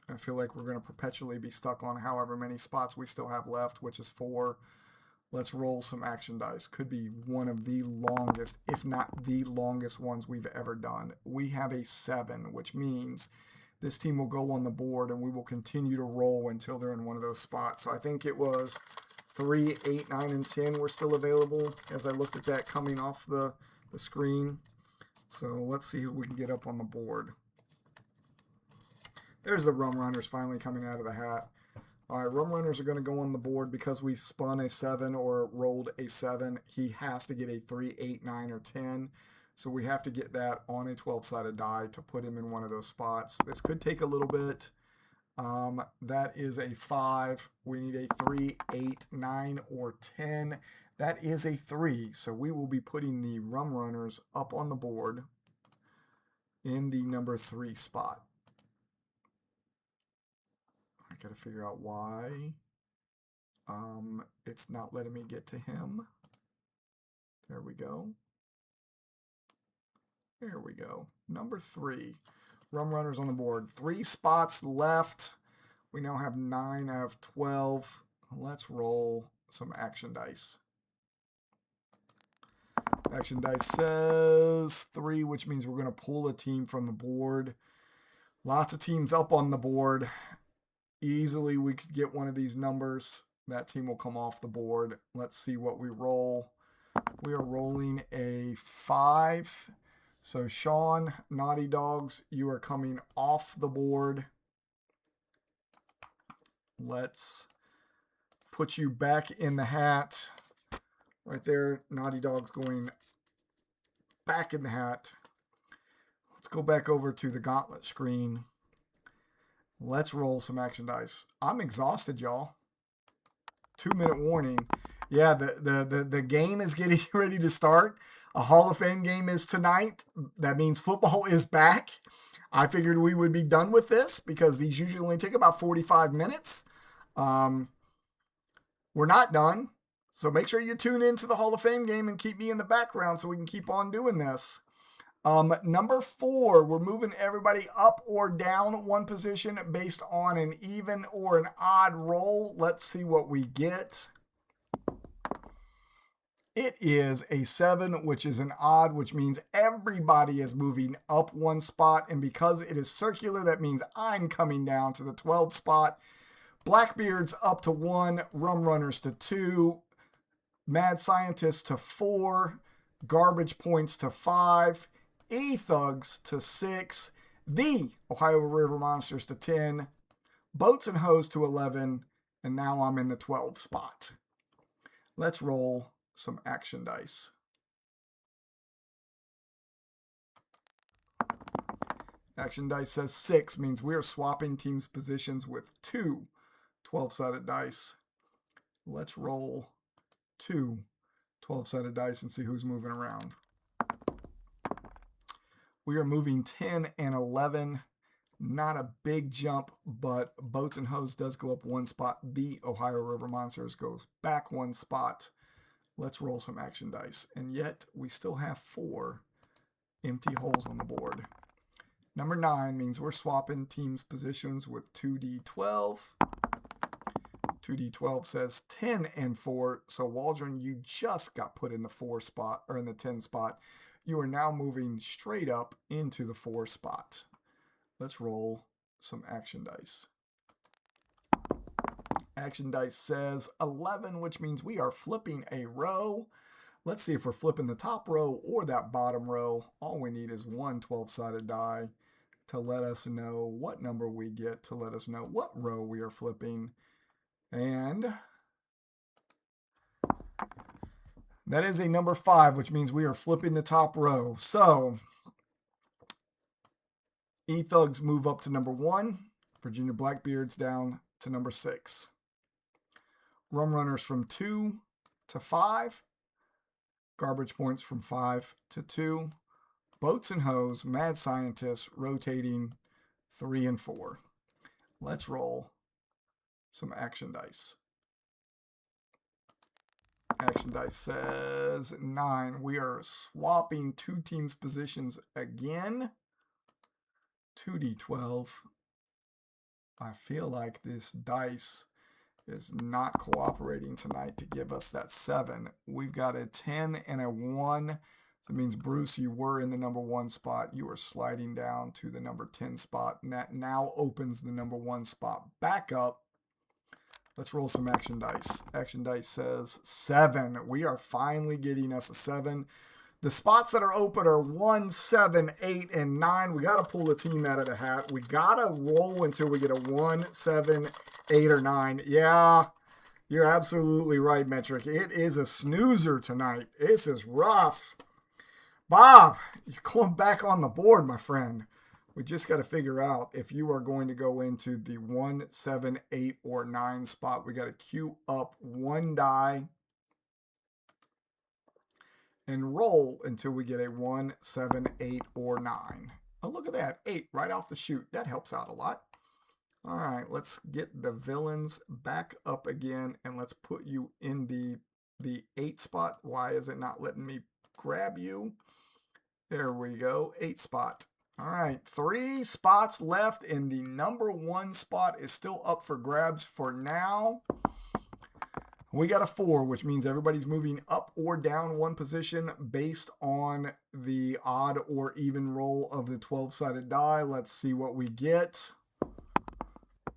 I feel like we're going to perpetually be stuck on however many spots we still have left, which is 4. Let's roll some action dice. Could be one of the longest, if not the longest ones we've ever done. We have a 7, which means this team will go on the board and we will continue to roll until they're in one of those spots. So I think it was 3, 8, 9, and 10 were still available as I looked at that coming off the screen. So let's see who we can get up on the board. There's the rum runners finally coming out of the hat. All right, rum runners are going to go on the board because we spun a 7 or rolled a 7. He has to get a 3, 8, 9, or 10. So we have to get that on a 12-sided die to put him in one of those spots. This could take a little bit. That is a 5. We need a 3, 8, 9, or 10. That is a 3. So we will be putting the rum runners up on the board in the number 3 spot. I got to figure out why it's not letting me get to him. There we go. There we go. Number 3. Rum runners on the board. 3 spots left. We now have 9 out of 12. Let's roll some action dice. Action dice says 3, which means we're going to pull a team from the board. Lots of teams up on the board. Easily we could get one of these numbers. That team will come off the board. Let's see what we roll. We are rolling a 5. So Sean, Naughty Dogs, you are coming off the board. Let's put you back in the hat. Right there, Naughty Dogs going back in the hat. Let's go back over to the Gauntlet screen. Let's roll some action dice. I'm exhausted, y'all. 2-minute warning. Yeah, the game is getting ready to start. A Hall of Fame game is tonight. That means football is back. I figured we would be done with this because these usually only take about 45 minutes. We're not done. So make sure you tune into the Hall of Fame game and keep me in the background so we can keep on doing this. Number 4, we're moving everybody up or down one position based on an even or an odd roll. Let's see what we get. It is a 7, which is an odd, which means everybody is moving up one spot. And because it is circular, that means I'm coming down to the 12 spot. Blackbeard's up to 1, Rum Runners to 2, Mad Scientists to 4, Garbage Points to 5, E-Thugs to 6, the Ohio River Monsters to 10, Boats and Hose to 11, and now I'm in the 12 spot. Let's roll some action dice. Action dice says 6, means we are swapping teams' positions with 2 12-sided dice. Let's roll 2 12-sided dice and see who's moving around. We are moving 10 and 11. Not a big jump, but Boats and Hose does go up 1 spot. The Ohio River Monsters goes back 1 spot. Let's roll some action dice. And yet, we still have 4 empty holes on the board. Number 9 means we're swapping teams' positions with 2d12. 2d12 says 10 and 4. So Waldron, you just got put in the 4 spot, or in the 10 spot. You are now moving straight up into the 4 spot. Let's roll some action dice. Action dice says 11, which means we are flipping a row. Let's see if we're flipping the top row or that bottom row. All we need is one 12-sided die to let us know what number we get, to let us know what row we are flipping. And that is a number 5, which means we are flipping the top row. So E-Thugs move up to number 1. Virginia Blackbeards down to number 6. Rum Runners from 2 to 5. Garbage Points from 5 to 2. Boats and Hoes, Mad Scientists rotating 3 and 4. Let's roll some action dice. Action dice says 9. We are swapping 2 teams' positions again. 2d12. I feel like this dice is not cooperating tonight to give us that 7. We've got a 10 and a 1. So it means, Bruce, you were in the number 1 spot. You are sliding down to the number 10 spot. And that now opens the number 1 spot back up. Let's roll some action dice. Action dice says 7. We are finally getting us a 7. The spots that are open are 1, 7, 8, and 9. We got to pull the team out of the hat. We got to roll until we get a 1, 7, 8, or 9. Yeah, you're absolutely right, Metric. It is a snoozer tonight. This is rough. Bob, you're going back on the board, my friend. We just got to figure out if you are going to go into the 1, 7, 8, or 9 spot. We got to queue up 1 die and roll until we get a 1, 7, 8, or 9. Oh, look at that. 8 right off the chute. That helps out a lot. All right, let's get the villains back up again, and let's put you in the 8 spot. Why is it not letting me grab you? There we go, 8 spot. All right, 3 spots left, and the number 1 spot is still up for grabs for now. We got a 4, which means everybody's moving up or down 1 position based on the odd or even roll of the 12-sided die. Let's see what we get.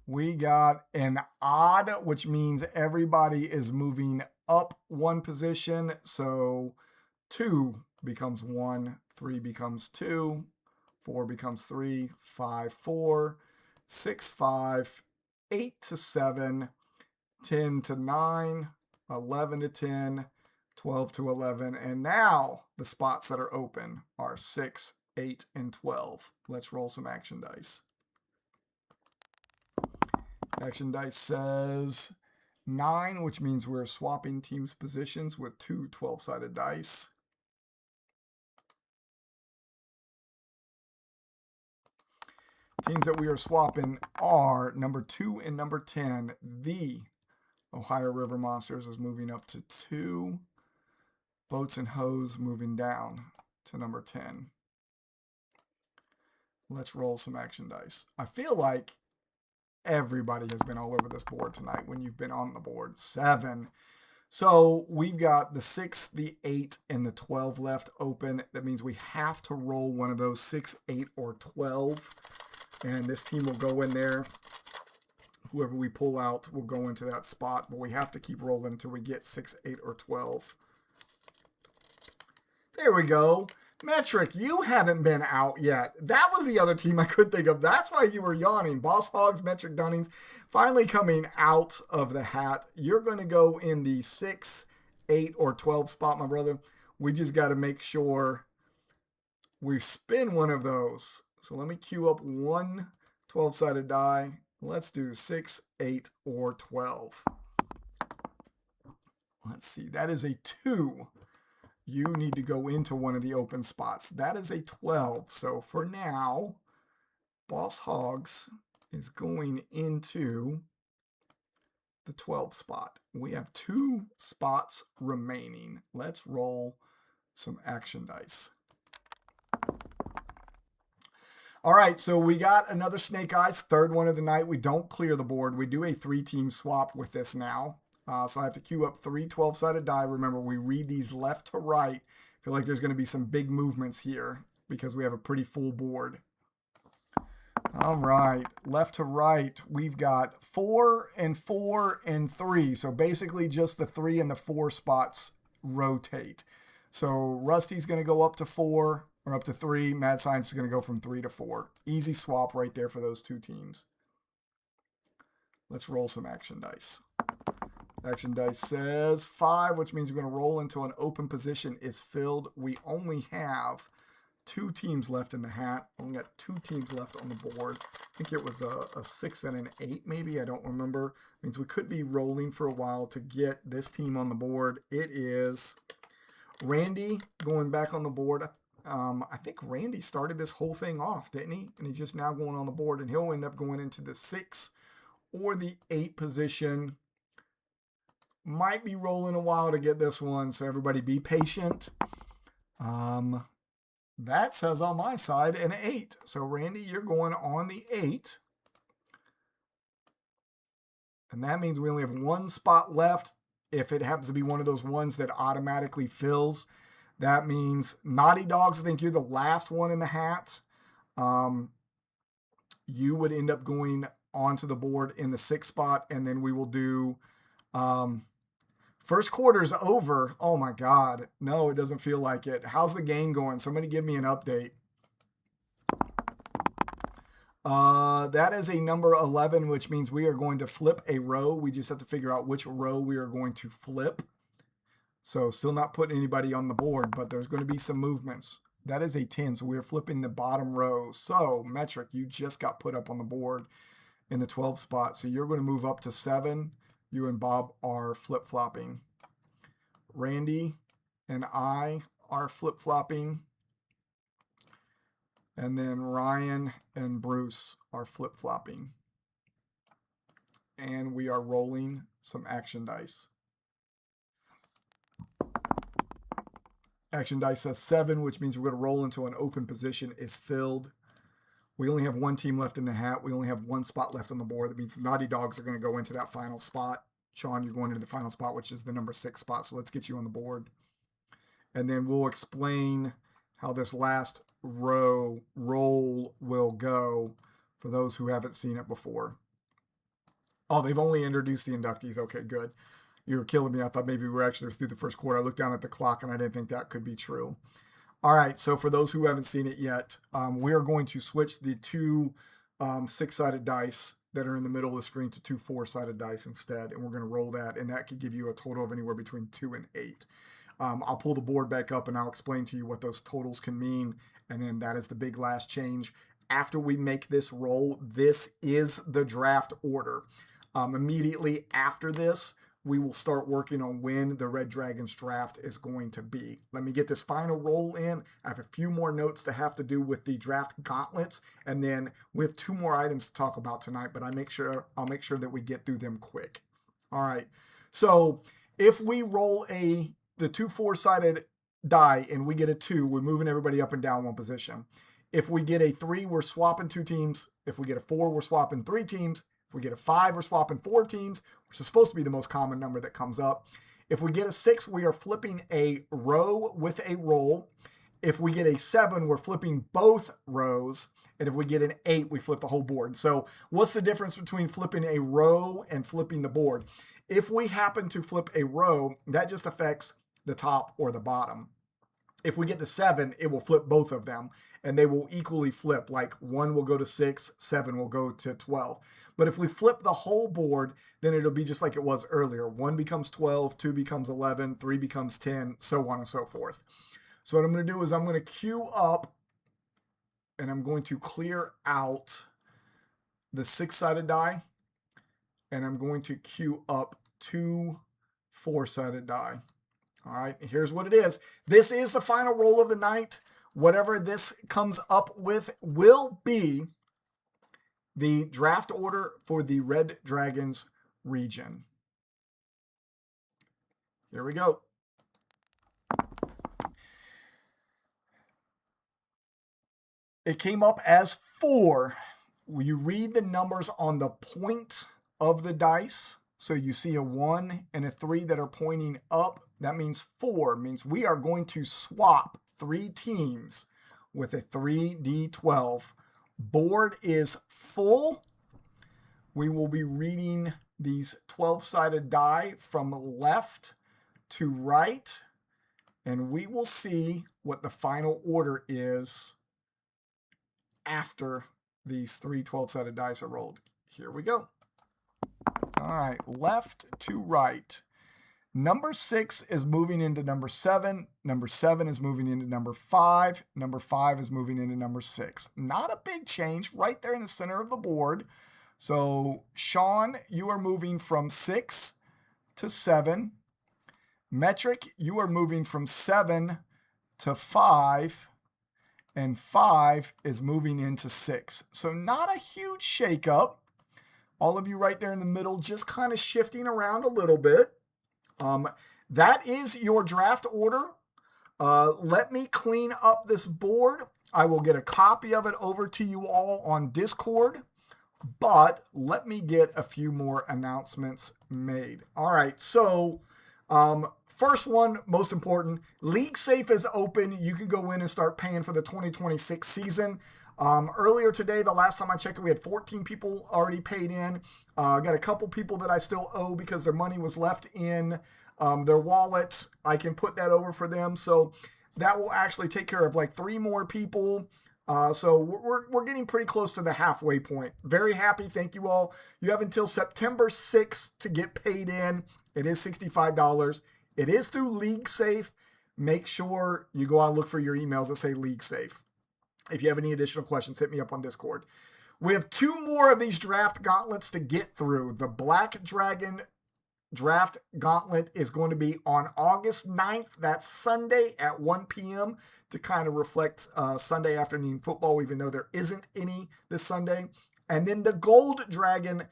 We got an odd, which means everybody is moving up 1 position. So 2 becomes 1, 3 becomes 2, 4 becomes 3, 5, 4, 6, 5, 8 to 7, 10 to 9, 11 to 10, 12 to 11. And now the spots that are open are 6, 8, and 12. Let's roll some action dice. Action dice says 9, which means we're swapping teams' positions with 2 12-sided dice. Teams that we are swapping are number 2 and number 10. The Ohio River Monsters is moving up to 2. Boats and Hoes moving down to number 10. Let's roll some action dice. I feel like everybody has been all over this board tonight when you've been on the board. 7. So we've got the 6, the 8, and the 12 left open. That means we have to roll one of those 6, 8, or 12. And this team will go in there. Whoever we pull out will go into that spot. But we have to keep rolling until we get 6, 8, or 12. There we go. Metric, you haven't been out yet. That was the other team I could think of. That's why you were yawning. Boss Hogs, Metric Dunnings, finally coming out of the hat. You're going to go in the 6, 8, or 12 spot, my brother. We just got to make sure we spin one of those. So let me queue up one 12-sided die. Let's do 6, 8, or 12. Let's see. That is a 2. You need to go into one of the open spots. That is a 12. So for now, Boss Hogs is going into the 12 spot. We have 2 spots remaining. Let's roll some action dice. All right, so we got another Snake Eyes, 3rd one of the night. We don't clear the board. We do a 3-team swap with this now. So I have to queue up 3 12-sided die. Remember, we read these left to right. I feel like there's going to be some big movements here because we have a pretty full board. All right, left to right, we've got 4 and 4 and 3. So basically just the 3 and the 4 spots rotate. So Rusty's going to go up to 4 or up to 3. Mad Science is going to go from 3 to 4. Easy swap right there for those two teams. Let's roll some action dice. Action dice says 5, which means we're going to roll until an open position is filled. We only have 2 teams left in the hat. Only got 2 teams left on the board. I think it was a 6 and an 8 maybe. I don't remember. Means we could be rolling for a while to get this team on the board. It is Randy going back on the board. I think Randy started this whole thing off, didn't he? And he's just now going on the board, and he'll end up going into the 6 or the 8 position. Might be rolling a while to get this one, so everybody be patient. That says on my side an 8. So Randy, you're going on the 8. And that means we only have 1 spot left. If it happens to be one of those ones that automatically fills, that means Naughty Dogs, I think you're the last one in the hat. You would end up going onto the board in the 6th spot, and then we will do first quarter's over. Oh my God. No, it doesn't feel like it. How's the game going? Somebody give me an update. That is a number 11, which means we are going to flip a row. We just have to figure out which row we are going to flip. So still not putting anybody on the board, but there's going to be some movements. That is a 10, so we are flipping the bottom row. So Metric, you just got put up on the board in the 12 spot. So you're going to move up to 7. You and Bob are flip-flopping. Randy and I are flip-flopping. And then Ryan and Bruce are flip-flopping. And we are rolling some action dice. Action dice says 7, which means we're going to roll until an open position is filled. We only have 1 team left in the hat. We only have 1 spot left on the board. That means the Naughty Dogs are going to go into that final spot. Sean, you're going into the final spot, which is the number 6 spot. So let's get you on the board. And then we'll explain how this last roll will go for those who haven't seen it before. Oh, they've only introduced the inductees. Okay, good. You were killing me. I thought maybe we were actually through the first quarter. I looked down at the clock and I didn't think that could be true. All right, so for those who haven't seen it yet, we are going to switch the 2 6-sided dice that are in the middle of the screen to 2 4-sided dice instead, and we're going to roll that, and that could give you a total of anywhere between 2 and 8. I'll pull the board back up and I'll explain to you what those totals can mean, and then that is the big last change. After we make this roll, this is the draft order. Immediately after this, we will start working on when the Red Dragons draft is going to be. Let me get this final roll in. I have a few more notes to have to do with the draft gauntlets, and then we have 2 more items to talk about tonight, but I'll make sure that we get through them quick. All right. So if we roll the 2 4-sided die and we get a 2, we're moving everybody up and down 1 position. If we get a 3, we're swapping 2 teams. If we get a 4, we're swapping 3 teams. If we get a 5, we're swapping 4 teams, which is supposed to be the most common number that comes up. If we get a 6, we are flipping a row with a roll. If we get a 7, we're flipping both rows. And if we get an 8, we flip the whole board. So what's the difference between flipping a row and flipping the board? If we happen to flip a row, that just affects the top or the bottom. If we get the 7, it will flip both of them, and they will equally flip. Like 1 will go to 6, 7 will go to 12. But if we flip the whole board, then it'll be just like it was earlier. 1 becomes 12, 2 becomes 11, 3 becomes 10, so on and so forth. So what I'm going to do is I'm going to queue up, and I'm going to clear out the 6-sided die, and I'm going to queue up 2 4-sided die. All right, here's what it is. This is the final roll of the night. Whatever this comes up with will be the draft order for the Red Dragons region. Here we go. It came up as 4. You read the numbers on the point of the dice. So you see a 1 and a 3 that are pointing up. That means 4. Means we are going to swap 3 teams with a 3d12 Board is full. We will be reading these 12-sided die from left to right, and we will see what the final order is after these three 12-sided dice are rolled. Here we go. All right, left to right. Number 6 is moving into number 7. Number 7 is moving into number 5. Number 5 is moving into number 6. Not a big change right there in the center of the board. So, Sean, you are moving from 6 to 7. Metric, you are moving from 7 to 5. And 5 is moving into 6. So, not a huge shakeup. All of you right there in the middle just kind of shifting around a little bit. That is your draft order. Let me clean up this board. I will get a copy of it over to you all on Discord, but let me get a few more announcements made. All right, so first one, most important, League Safe is open. You can go in and start paying for the 2026 season. Earlier today, the last time I checked, we had 14 people already paid in. Got a couple people that I still owe because their money was left in their wallet. I can put that over for them. So that will actually take care of like 3 more people. So we're getting pretty close to the halfway point. Very happy. Thank you all. You have until September 6th to get paid in. It is $65. It is through League Safe. Make sure you go out and look for your emails that say League Safe. If you have any additional questions, hit me up on Discord. We have 2 more of these draft gauntlets to get through. The Black Dragon Draft Gauntlet is going to be on August 9th. That's Sunday at 1 p.m. to kind of reflect Sunday afternoon football, even though there isn't any this Sunday. And then the Gold Dragon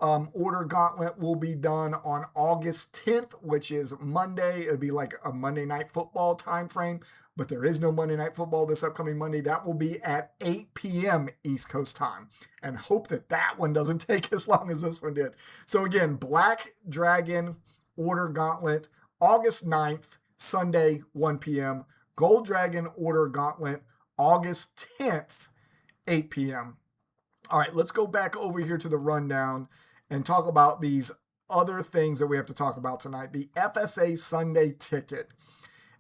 Order Gauntlet will be done on August 10th, which is Monday. It'll be like a Monday Night Football time frame, but there is no Monday Night Football this upcoming Monday. That will be at 8 p.m. East Coast time, and hope that that one doesn't take as long as this one did. So again, Black Dragon Order Gauntlet, August 9th, Sunday, 1 p.m. Gold Dragon Order Gauntlet, August 10th, 8 p.m. All right, let's go back over here to the rundown and talk about these other things that we have to talk about tonight. The FSA Sunday Ticket.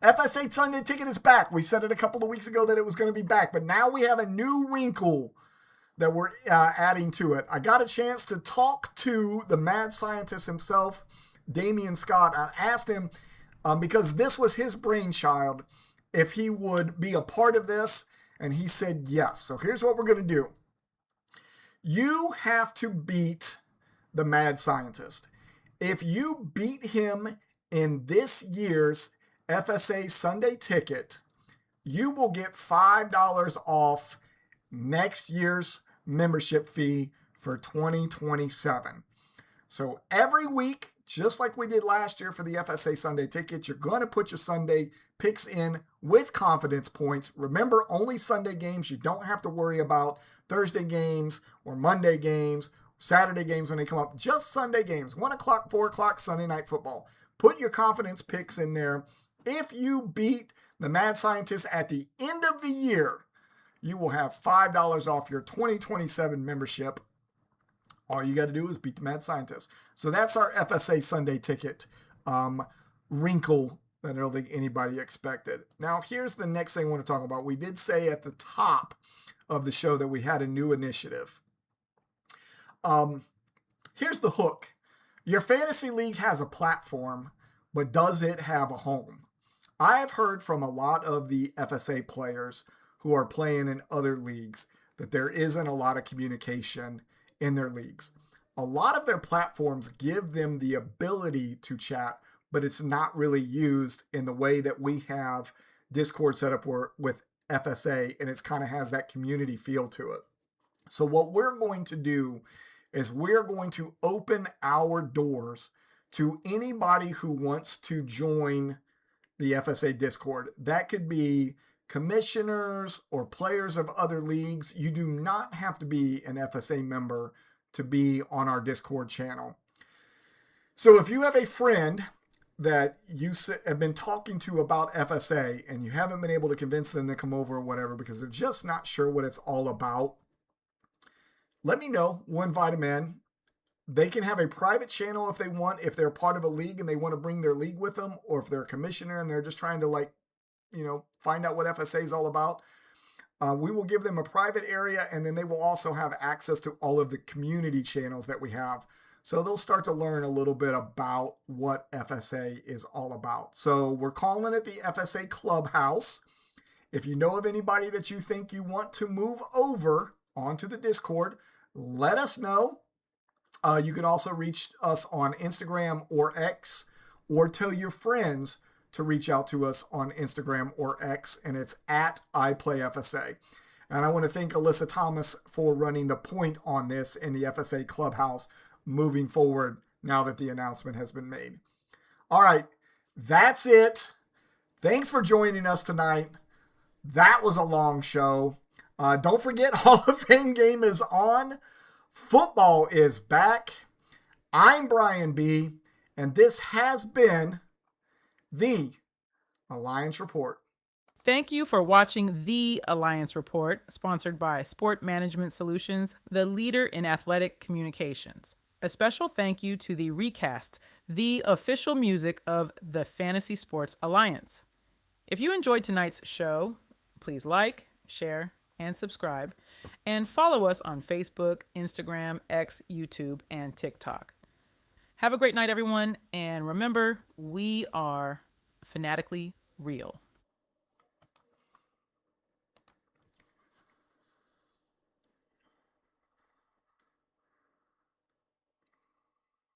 FSA Sunday Ticket is back. We said it a couple of weeks ago that it was going to be back, but now we have a new wrinkle that we're adding to it. I got a chance to talk to the mad scientist himself, Damian Scott. I asked him, because this was his brainchild, if he would be a part of this, and he said yes. So here's what we're going to do. You have to beat the mad scientist. If you beat him in this year's FSA Sunday Ticket, you will get $5 off next year's membership fee for 2027. So every week, just like we did last year for the FSA Sunday Ticket, you're going to put your Sunday picks in with confidence points. Remember, only Sunday games. You don't have to worry about Thursday games or Monday games, Saturday games when they come up. Just Sunday games, 1 o'clock, 4 o'clock, Sunday Night Football. Put your confidence picks in there. If you beat the mad scientist at the end of the year, you will have $5 off your 2027 membership. All you got to do is beat the mad scientist. So that's our FSA Sunday Ticket wrinkle that I don't think anybody expected. Now, here's the next thing I want to talk about. We did say at the top of the show that we had a new initiative. Here's the hook. Your fantasy league has a platform, but does it have a home? I have heard from a lot of the FSA players who are playing in other leagues that there isn't a lot of communication in their leagues. A lot of their platforms give them the ability to chat, but it's not really used in the way that we have Discord set up with FSA, and it kind of has that community feel to it. So what we're going to do is we're going to open our doors to anybody who wants to join the FSA Discord. That could be commissioners or players of other leagues. You do not have to be an FSA member to be on our Discord channel. So if you have a friend that you have been talking to about FSA and you haven't been able to convince them to come over or whatever because they're just not sure what it's all about, let me know. We'll invite them in. They can have a private channel if they want, if they're part of a league and they want to bring their league with them, or if they're a commissioner and they're just trying to find out what FSA is all about. We will give them a private area, and then they will also have access to all of the community channels that we have. So they'll start to learn a little bit about what FSA is all about. So we're calling it the FSA Clubhouse. If you know of anybody that you think you want to move over onto the Discord, let us know. You can also reach us on Instagram or X, or tell your friends to reach out to us on Instagram or X, and it's at iPlayFSA. And I want to thank Alyssa Thomas for running the point on this in the FSA Clubhouse moving forward now that the announcement has been made. All right, that's it. Thanks for joining us tonight. That was a long show. Don't forget, Hall of Fame game is on. Football is back. I'm Brian B., and this has been the Alliance Report. Thank you for watching The Alliance Report, sponsored by Sport Management Solutions, the leader in athletic communications. A special thank you to The Recast, the official music of the Fantasy Sports Alliance. If you enjoyed tonight's show, please like, share, and subscribe, and follow us on Facebook, Instagram, X, YouTube, and TikTok. Have a great night, everyone, and remember, we are fanatically real.